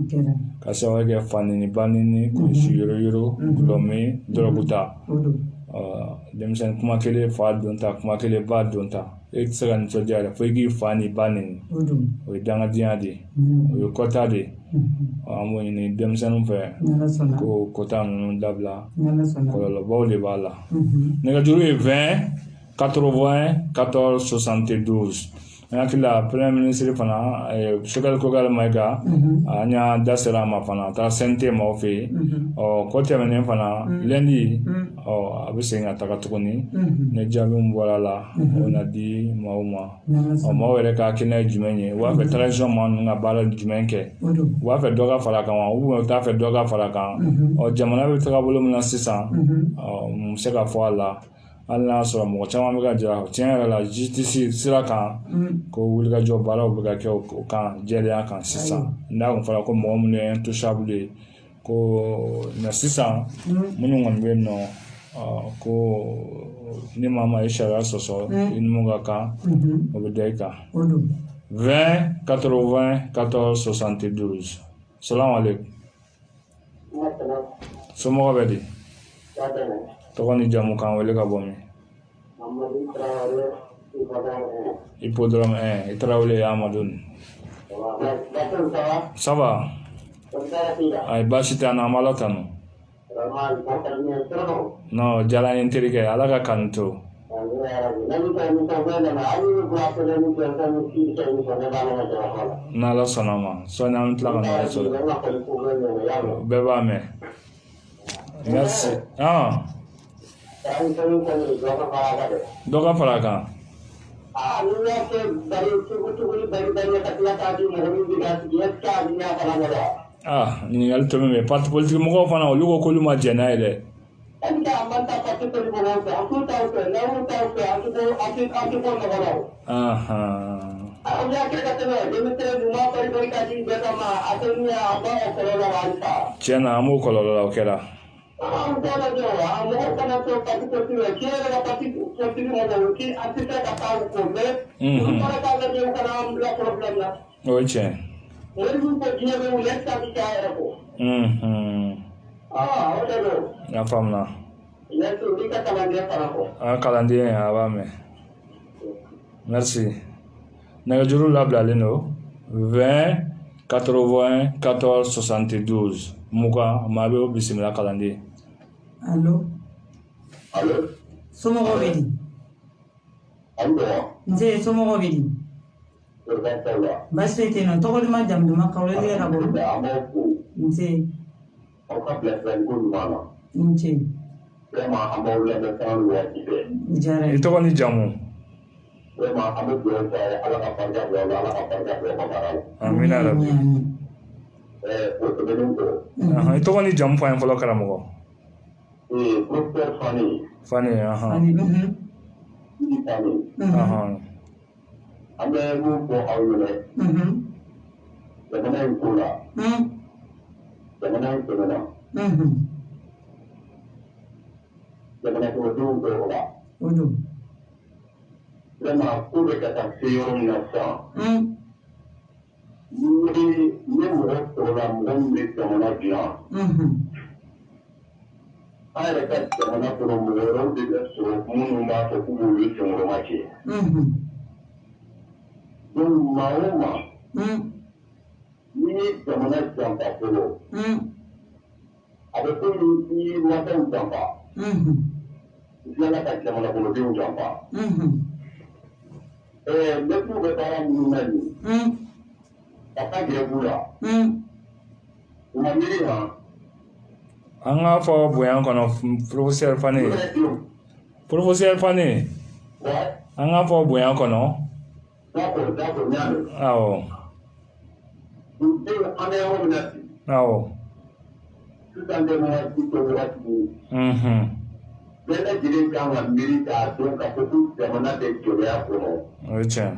ka sababu kɛ fani ni bani ni kulusi yoro gulɔmi dɔrɔgu ta denmisɛnnin kuma kelen fa don ta kuma kelen ba don ta e tɛ se ka nisɔndiya dɛ fo i k'i fa ni ba neni o ye dangadenya de ye o ye kɔta de ye an b'o ɲini denmisɛnninw fɛ ko kɔta ninnu dabila kɔlɔlɔbaw de b'a la nɛgɛjuru ye 20 80 14 72 an hakili la premier ministre fana Sogɛli Kokare Mayiga an y'a da sera a ma fana a taara CNT maaw fɛ yen ko tɛmɛnen fana lundi a bɛ segin ka taga tuguni ni jaabi min bɔra la o na di maaw ma maaw yɛrɛ ka hakilina ye jumɛn ye u b'a fɛ transition ma ninnu ka baara jumɛn kɛ u b'a fɛ dɔ ka fara a kan wa u t'a fɛ dɔ ka fara a kan jamana bɛ taga bolo min na sisan mun bɛ se ka fɔ a la hali n'a sɔrɔ mɔgɔ caman bɛ ka jira tiɲɛ yɛrɛ la justice sira kan ko wulikajɔ baaraw bɛ ka kɛ o kan jɛlenya kan sisan n'a kun fɔra ko mɔgɔ minnu ye intouchable ye ko na sisan minnu kɔni bɛ yen nɔ ko ni maa ma ye sariya sɔsɔ i ni mun ka kan o bɛ da i kan 20 80 14 72 salamu aleykum somɔgɔ bɛ di tɔgɔ ni jamu kan wele ka bɔ min hippodrome 1 i Tarawele Amadu ça va ayi baasi tɛ an na an b'Ala tanu non diyara n ye n terikɛ Ala ka kanu to n'Ala sɔnna ma sɔɔni an bɛ tila ka ɲɔgɔn sɔrɔ bɛɛ b'a mɛn merci dɔ ka fara a kan ɲininkali tɛmɛ mɛ parti politique mɔgɔw fana olu ko k'olu ma jɛn n'a ye dɛ tiɲɛna an b'o kɔlɔlɔ la o kɛra o ye tiɲɛ a faamuna a kalanden a b'a mɛn merci nɛgɛjuru labilalen don 20 80 14 72 mugan maa bɛ o bisimila kalanden. Allo somɔgɔw bɛ di nse somɔgɔw bɛ di baasi foyi tɛ yen nɔ tɔgɔ duman jamu duman ka weleli kɛ ka bɔ nse nse i tɔgɔ ni jamu amina rabi i tɔgɔ ni jamu fɔ an ye fɔlɔ karamɔgɔ Fani an bɛ mun fɔ aw ɲɛna jamana in ko la jamana in tɛmɛna jamana kɔnɔdenw bɛ o la vraiment ko bɛ ka taa se yɔrɔ min na sisan ni mɔgɔ sɔrɔla mɔgɔ min bɛ jamana dilan an yɛrɛ ka jamana kɔnɔ mɔgɔ wɛrɛw de bɛ sɔrɔ minnu b'a fɔ k'u b'olu senkɔrɔma kɛ donc maa o maa n'i ye jamana janfa fɔlɔ a bɛ komi i ye mansaw janfa i tilala ka jamana kɔnɔdenw janfa mɛtiriw bɛ baara minnu na nin ka taa gɛrɛbu la u ma miiri ma an k'a fɔ bonya kɔnɔ professeur Fane an k'a fɔ bonya kɔnɔ d'accord ɲaami awɔ denw an bɛ yɔrɔ min na bi awɔ sisan tɛ wagati tɛ wagati ye bɛɛ lajɛlen kan ka miiri k'a dɔn k'a fɔ ko jamana bɛ gɛlɛya kɔnɔ o ye tiɲɛ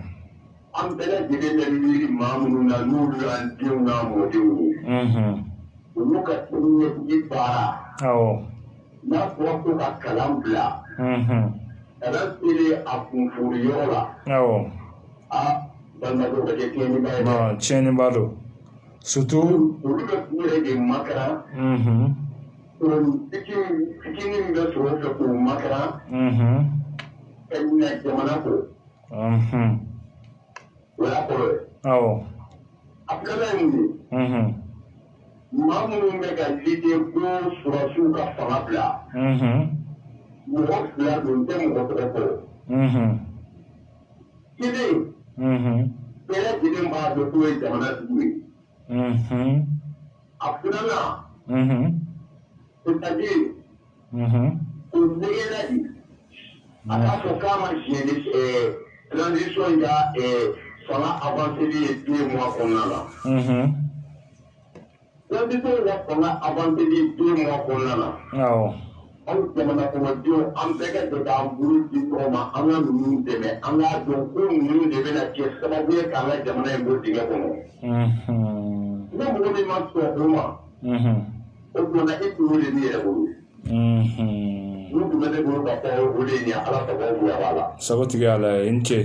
an bɛɛ lajɛlen bɛ miiri maa minnu na n'olu y'an denw n'a mɔdenw ye olu ka siniɲɛsigi baara awɔ n'a fɔra ko ka kalan bila kalan selen a kunfuru yɔrɔ la awɔ balimakɛ o bɛ kɛ tiɲɛniba ye bon tiɲɛniba don surtout olu bɛ k'u yɛrɛ de makaran fitinin min bɛ sɔrɔ fɛ k'u makaran ka ɲinɛ jamana kɔ o y'a kɔrɔ ye awɔ a filanan ye mun ye maa minnu bɛ ka liden ko sɔrɔsiw ka fanga bila mɔgɔ fila don n tɛ mɔgɔ tɔgɔ fɔ kelen bɛɛ lajɛlen b'a dɔn k'o ye jamana tigi ye a filanan c'est-à-dire o negera de a k'a fɔ k'a ma siɲɛ ni transition ya fanga avanceli ye 2 mois kɔnɔna la transition ya fanga avanceli ye 2 mois kɔnɔna la anw jamana kɔnɔdenw an bɛɛ ka jɛ k'an bolo di ɲɔgɔn ma an ka ninnu dɛmɛ an k'a dɔn ko ninnu de bɛna kɛ sababu ye k'an ka jamana in bɔ dingɛ kɔnɔ ni mɔgɔ min ma sɔn o ma o donna e kunkolo de b'i yɛrɛ bolo n'u tun bɛ ne bolo ka fɔ o de ye nin ala sago bonya b'a la sago tigi ala ye n cɛ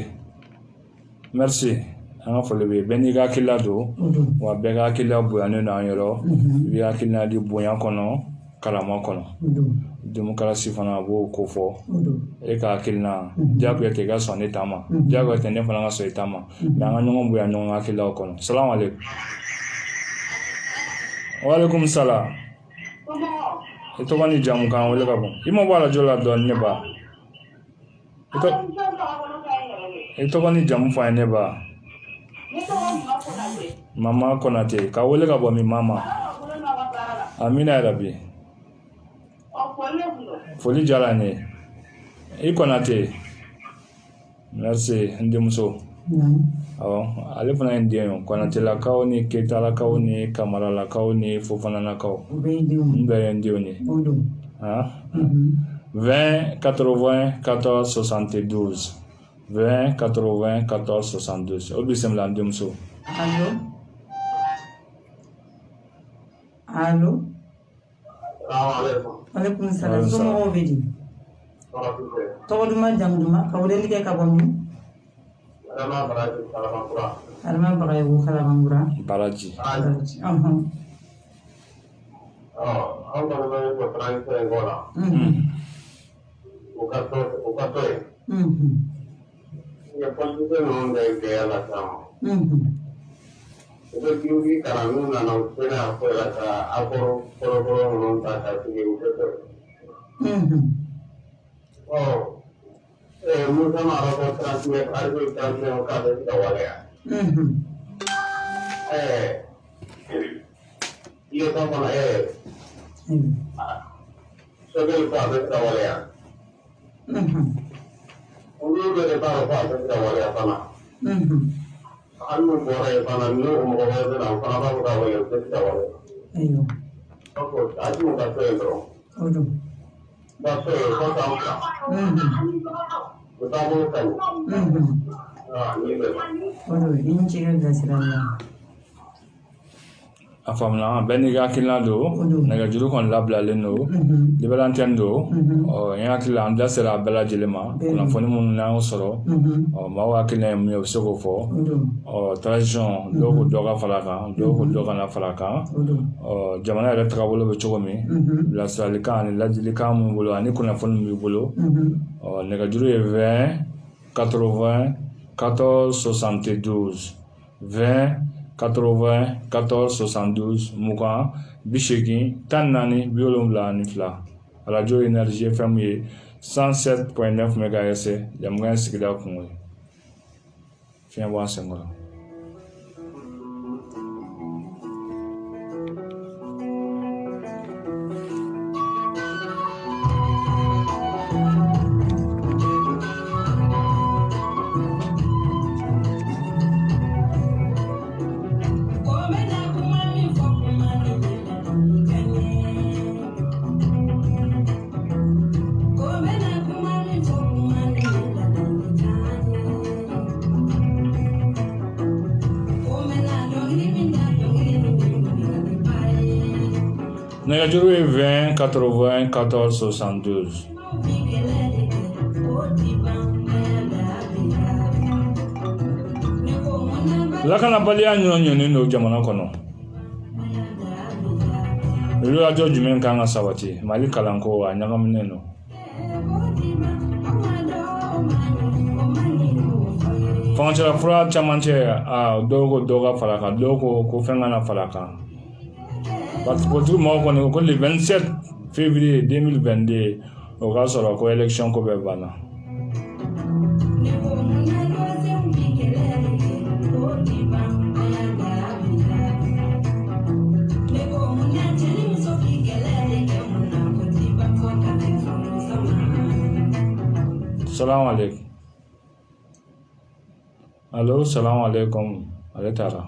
merci an ka foli bɛ bɛɛ n'i ka hakilila don wa bɛɛ ka hakilila bonyanen don an yɔrɔ i bɛ hakilina di bonya kɔnɔ kalama kɔnɔ démocratie fana a b'o ko fɔ e ka hakilina diyagoya tɛ i ka sɔn ne ta ma diyagoya tɛ ne fana ka sɔn i ta ma mɛ an ka ɲɔgɔn bonya ɲɔgɔn ka hakililaw kɔnɔ salamu aleykum waaleykum salam i tɔgɔ ni jamu k'an wele ka bɔ i ma bɔ arajo la dɔɔni ne ba i tɔgɔ ni jamu fɔ an ye ne ba mama Konate ka wele ka bɔ min mama amina yarabi foli diyara n ye i Konate merci n denmuso awɔ ale fana ye n den ye Konatelakaw ni Keyitalakaw ni Kamaralakaw ni Fofanalakaw n bɛɛ ye n denw ye 20 80 14 72 20 80 14 72 o bisimila n denmuso allo aleykum salam somɔgɔw bɛ di tɔgɔ duman jamu duman ka weleli kɛ ka bɔ min Arama Bagaye ko Kalabankura Baraji an kɔni bɛ ko transition in kɔ la o ka to yen nka politique ninnu de ye gɛlɛya lase an ma u bɛ kiiri kalan n'u nana u tɛna fɔ la ka accord fɔlɔfɔlɔ ninnu ta ka sigi u tɛ to Musa Mara ko transmet ariko transmet ka bɛ se ka waleya iyo ta fana sɛbɛn ko a bɛ se ka waleya olu bɛ de b'a dɔn ko a bɛ se ka waleya fana hali n'u bɔra yen fana n'o mɔgɔ wɛrɛ bɛ na o fana b'a fɔ k'a waleya u tɛ se ka waleya a t'u ka to yen dɔrɔn ka to yen fo k'an fila u t'a bolo ka ɲi ni bɛ i ni ce ka bilasirali la a famna benni ga kilna do naga juru kon labla leno liberanten do ya kila anda sera bela jelema kuna foni mun na soro ma wa kilna mi osoko fo tradition do doga falaka do doga na falaka jamana re trakabolo be chogomi la salika ni la dilika mun bolo ani kuna foni mi bolo naga juru 20 80 14 72 20 80 14 72 mugan bishegi tanani biolomla ni fla radio énergie FM 107.9 MHz jamgan sigida kunwe fian wa sengola Nagajuru 20 80 14 72. Lakana balia nyonyo no jamana kono. Elu ajo jumen kanga sabati mali kalanko wa nyagamneno. Fanchara fura chamanche doga falaka dogo ko fengana falaka. Parce que tout le monde le 27 février 2022 au cas sur la élection ko be bana. Salam alaikum. Allô, salam alaikum. Aletara.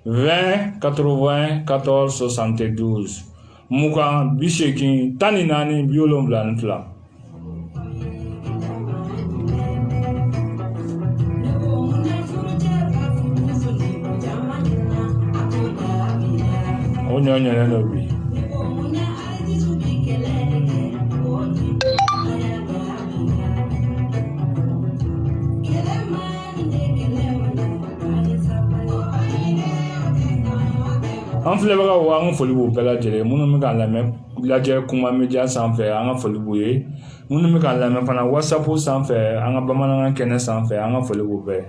20 80 14 72 muka bisheki tani nani biolom blan fla onyo no bi an filɛbaga wa an ka foli b'u bɛɛ lajɛlen minnu bɛ k'an lamɛn lajɛ kuma media sanfɛ an ka foli b'u ye minnu bɛ k'an lamɛn fana whatsapp sanfɛ an ka bamanankan kɛnɛ sanfɛ an ka foli b'u bɛɛ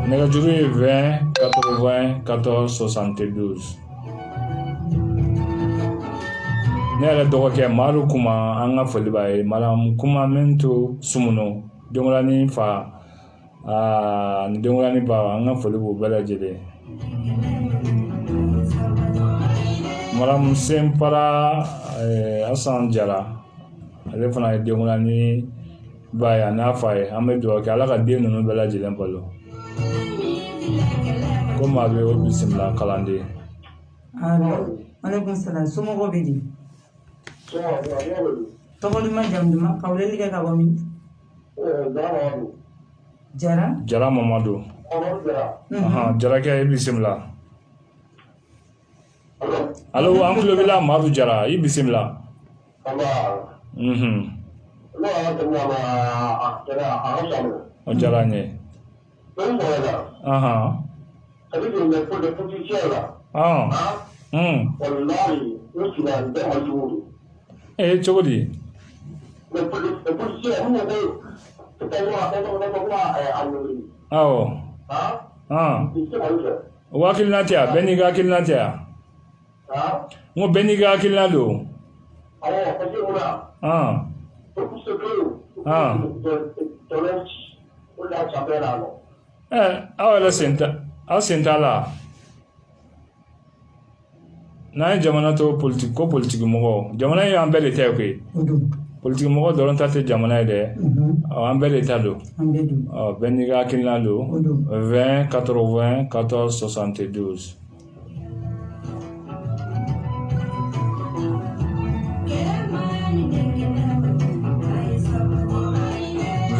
nɛgɛjuru ye 20 80 14 72 ne yɛrɛ dɔgɔkɛ Maru Kuma an ka foli b'a ye Madame Kuma Mento Sumuno Dengolani fa ni Dengolani ba an ka foli b'u bɛɛ lajɛlen Madame Sempara Asan Jara ale fana ye Dengolani ba ya n'a fa ye an bɛ dugawu kɛ Ala ka den ninnu bɛɛ lajɛlen balo ko maa bɛ o bisimila kalanden. Alaikum salam somɔgɔw bɛ di tɔgɔ duman jamu duman ka weleli kɛ ka bɔ min Jara Mamadu Jarakɛ i bisimila allo an tulo b'i la Madu Jara i bisimila o diyara n ye cogo di awɔ o hakilina tɛ yan bɛɛ n'i ka hakilina tɛ yan n ko bɛɛ n'i ka hakilina don aw yɛrɛ aw sen t'a la n'an ye jamana to ko politiki mɔgɔ jamana ye an bɛɛ de ta ye koyi politiki mɔgɔ dɔrɔn ta tɛ jamana ye dɛ an bɛɛ de ta don bɛɛ n'i ka hakilina don 20 80 14 72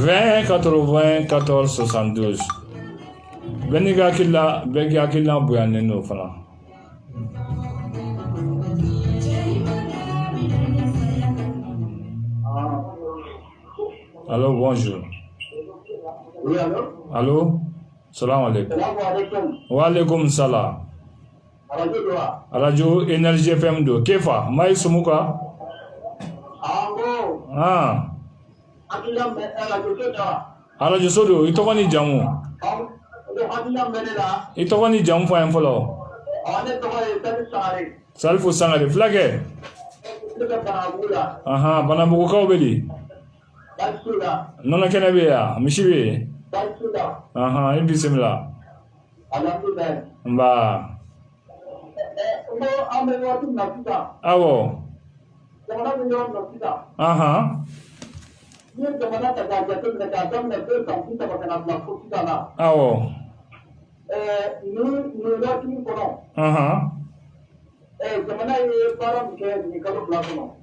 20 80 14 72 bɛɛ k'i hakilina bonyanen don fana. Allô, bonjour. Oui, allô? Allô? Salam alaikum. Wa alaikum salam. Radio Energy FM do. Kefa, mai sumuka? Radio Sodo, itoko ni jamu. Itoko ni jamu fa en folo. Salfu Sangare, flage. Banabugu kaw bedi. Nona kene be ya, mishi be. Ibi simla. Mba. Awo. Awo.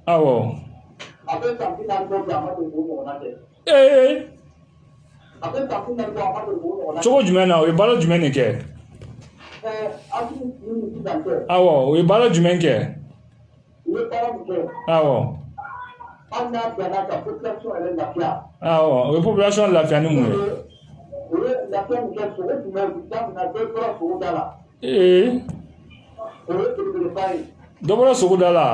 Awo. Cogo jumɛn na o ye baara jumɛn de kɛ? Awɔ, o ye baara jumɛn kɛ? Awɔ. Awɔ, o ye population lafiya ni mun ye? Dɔ bɔra sogoda la.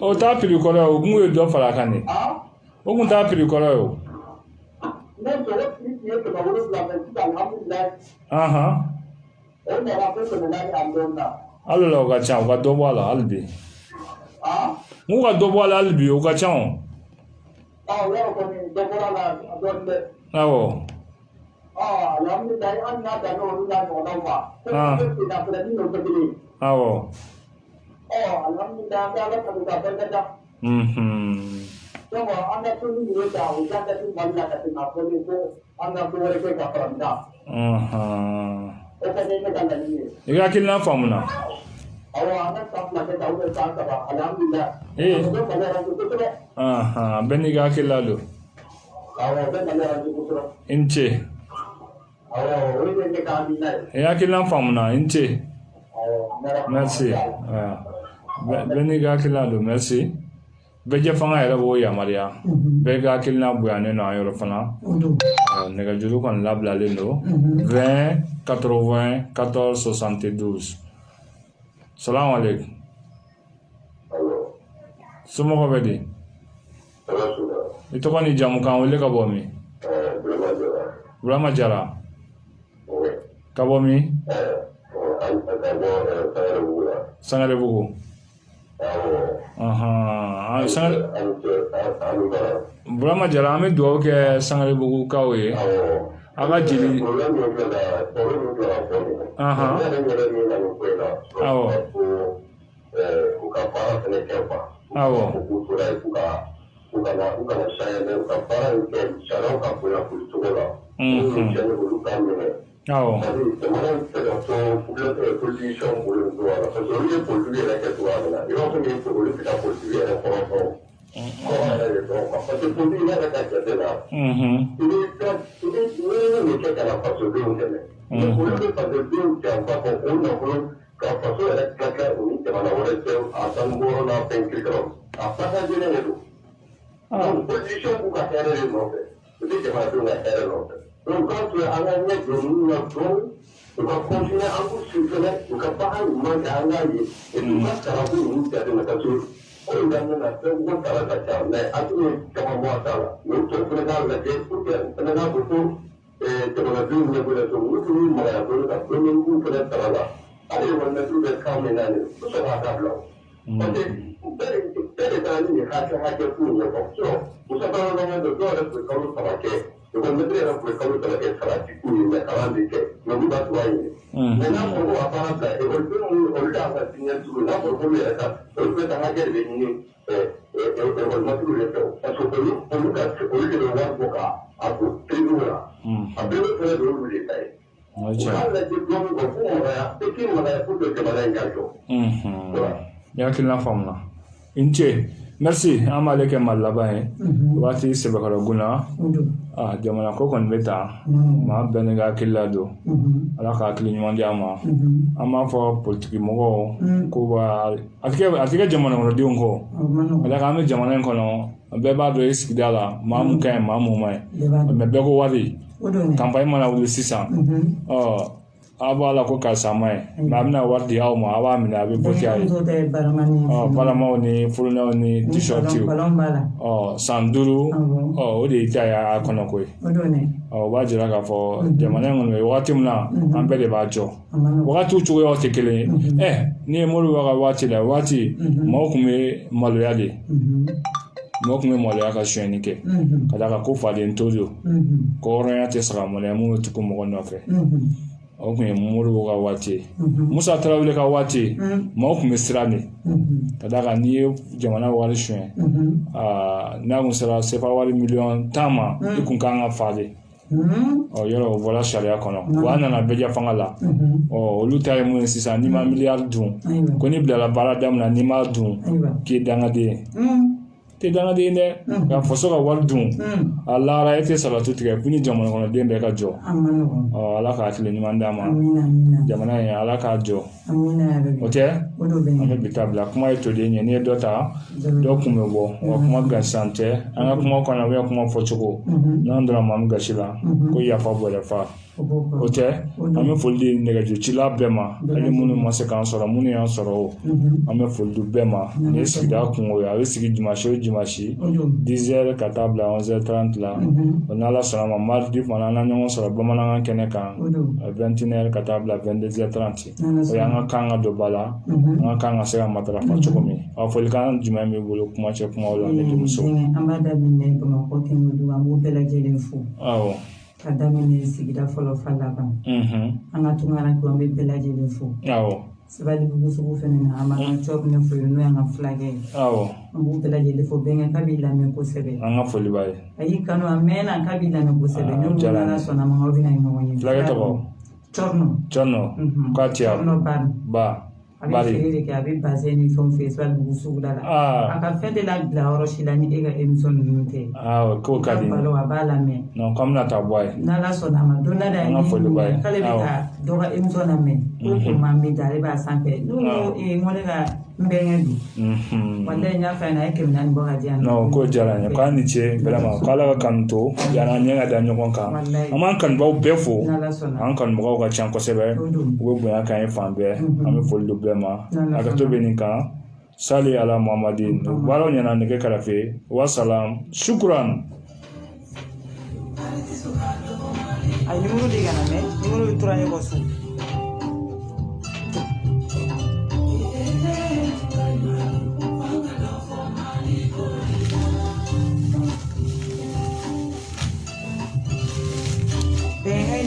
O t'a prix kɔrɔ ye o kun ye dɔ fara a kan de. O kun t'a prix kɔrɔ ye o. Hali la o ka ca o ka dɔ bɔ a la hali bi. N'u ka dɔ bɔ a la hali bi o ka ca o. Awɔ. Awɔ. I ka hakilina faamuna. Bɛɛ n'i ka hakilina don. I ni ce. I hakilina faamuna, i ni ce. Merci. Bɛɛ n'i ka hakilina don, merci. Bɛɛ jɛ fanga yɛrɛ b'o yamaruya. Bɛɛ ka hakilina bonyanen don an yɔrɔ fana. Nɛgɛjuru kɔni labilalen don 20 80 14 72. Salam alaikum. Somɔgɔw bɛ di? I tɔgɔ ni jamu k'an wele ka bɔ min? Burama Jara. Ka bɔ min? Sangarebugu. Burama Jara, an bɛ dugawu kɛ Sangarebugukaw ye. A ka jeli. merci an b'ale kɛ mali laban ye waati sɛbɛkɔrɔ guna jamana ko kɔni bɛ tan maa bɛɛ ni ka hakilila don ala ka hakili ɲuman di an ma an b'a fɔ politiki mɔgɔw ko a tɛ kɛ jamana kɔnɔdenw kɔ ala k'an bɛ jamana in kɔnɔ bɛɛ b'a dɔn i sigida la maa mun ka ɲi maa mun ma ɲi mɛ bɛɛ ko wari campagne mana wuli sisan a b'a la ko karisa ma ye nka a bɛna wari di aw ma a b'a minɛ a bɛ bɔ kɛ a ye balamaw ni furunɛw ni t-shirtiw san 5 o de y'i ta ye a kɔnɔ koyi o b'a jira k'a fɔ jamana in kɔnɔ wagati min na an bɛɛ de b'a jɔ wagatiw cogoyaw tɛ kelen ye ni ye Modibo ka waati la waati maaw tun bɛ maloya de mɔgɔ tun bɛ maloya ka sonyɛni kɛ ka d'a kan ko faden to don ko hɔrɔnya tɛ saga maloya minnu tɛ ko mɔgɔ nɔfɛ o tun ye Modibo ka waati ye Musa Tarawele ka waati maaw tun bɛ siran de ka d'a kan n'i ye jamana wari suɲɛ n'a tun sera sefa wari miliyɔn 10 ma i kun kan ka fa de yɔrɔ o bɔra sariya kɔnɔ wa a nana bɛɛ fanga la olu ta ye mun ye sisan n'i ma miliyari dun ko n'i bilala baara daminɛ n'i ma dun k'i ye dangaden tɛ dangaden dɛ ka faso ka wari dun a lahara e tɛ salatu tigɛ fo ni jamana kɔnɔden bɛɛ ka jɔ ala ka hakili ɲuman d'a ma jamana in ala k'a jɔ o tɛ an bɛ bi ta bila kuma ye toden ye n'i ye dɔ ta dɔ kun bɛ bɔ wa kuma gansan tɛ an ka kuma kɔnɔ bɛ kuma fɔcogo n'an donna maa min gasi la ko yafa bɔrɛ fa o tɛ an bɛ foli di nɛgɛjucila bɛɛ ma hali minnu ma se k'an sɔrɔ minnu y'an sɔrɔ o an bɛ foli di bɛɛ ma ni ye sigida kungo ye a bɛ sigi dimanche o dimanche 10h ka taa bila 11h30 la n'ala sɔnna ma mardi fana an na ɲɔgɔn sɔrɔ bamanankan kɛnɛ kan 21h ka taa bila 22h30 o y'an ka kan ka don ba la an ka kan ka se ka matarafa cogo min folikan jumɛn b'i bolo kuma cɛ kumaw la ne denmuso an b'a daminɛ Bamakɔ Tɛnkudu an b'u bɛɛ lajɛlen fo ka daminɛ sigida fɔlɔ fa laban an ka tunkarankew an bɛ bɛɛ lajɛlen fo Sabalibugu sugu fɛnɛ na an b'an ka cɔp ne fo yen n'o y'an ka fulakɛ ye an b'u bɛɛ lajɛlen fo bɛnkɛ k'a b'i lamɛn kosɛbɛ an ka foli b'a ye a y'i kanu a mɛnna k'a b'i lamɛn kosɛbɛ n'olu ala sɔnna ma aw bɛna ɲɔgɔn ye fulakɛ tɔgɔ Cɔrnɔ k'a ti ba a bɛ feere de kɛ a bɛ bazɛn ni fɛnw feere Sabalibugu sugu la a ka fɛn tɛ labila yɔrɔ si la ni e ka émission ninnu tɛ k'o ka di a b'a lamɛn k'an bɛna taa bɔ a ye n'ala sɔnna a ma don dɔ la k'ale bɛ ka dɔ ka émission lamɛn ko maa min da ale b'a sanfɛ n'o ko ne ka n bɛnkɛ don walayi n y'a fɛ a ye 400 bɔ ka di yan k'o diyara n ye k'a ni ce vraiment k'ala ka kanu to yanni an ɲɛ ka da ɲɔgɔn kan an b'an kanubaw bɛɛ fo an kanubagaw ka ca kosɛbɛ u bɛ bonya k'an ye fan bɛɛ an bɛ foli don bɛɛ ma hakɛto bɛ nin kan sali ala muhammadin baaraw ɲɛna nɛgɛ kɛrɛfɛ wasalam shukran a numéro de kana mɛ numéro bɛ tura ɲɔgɔn so Venga, y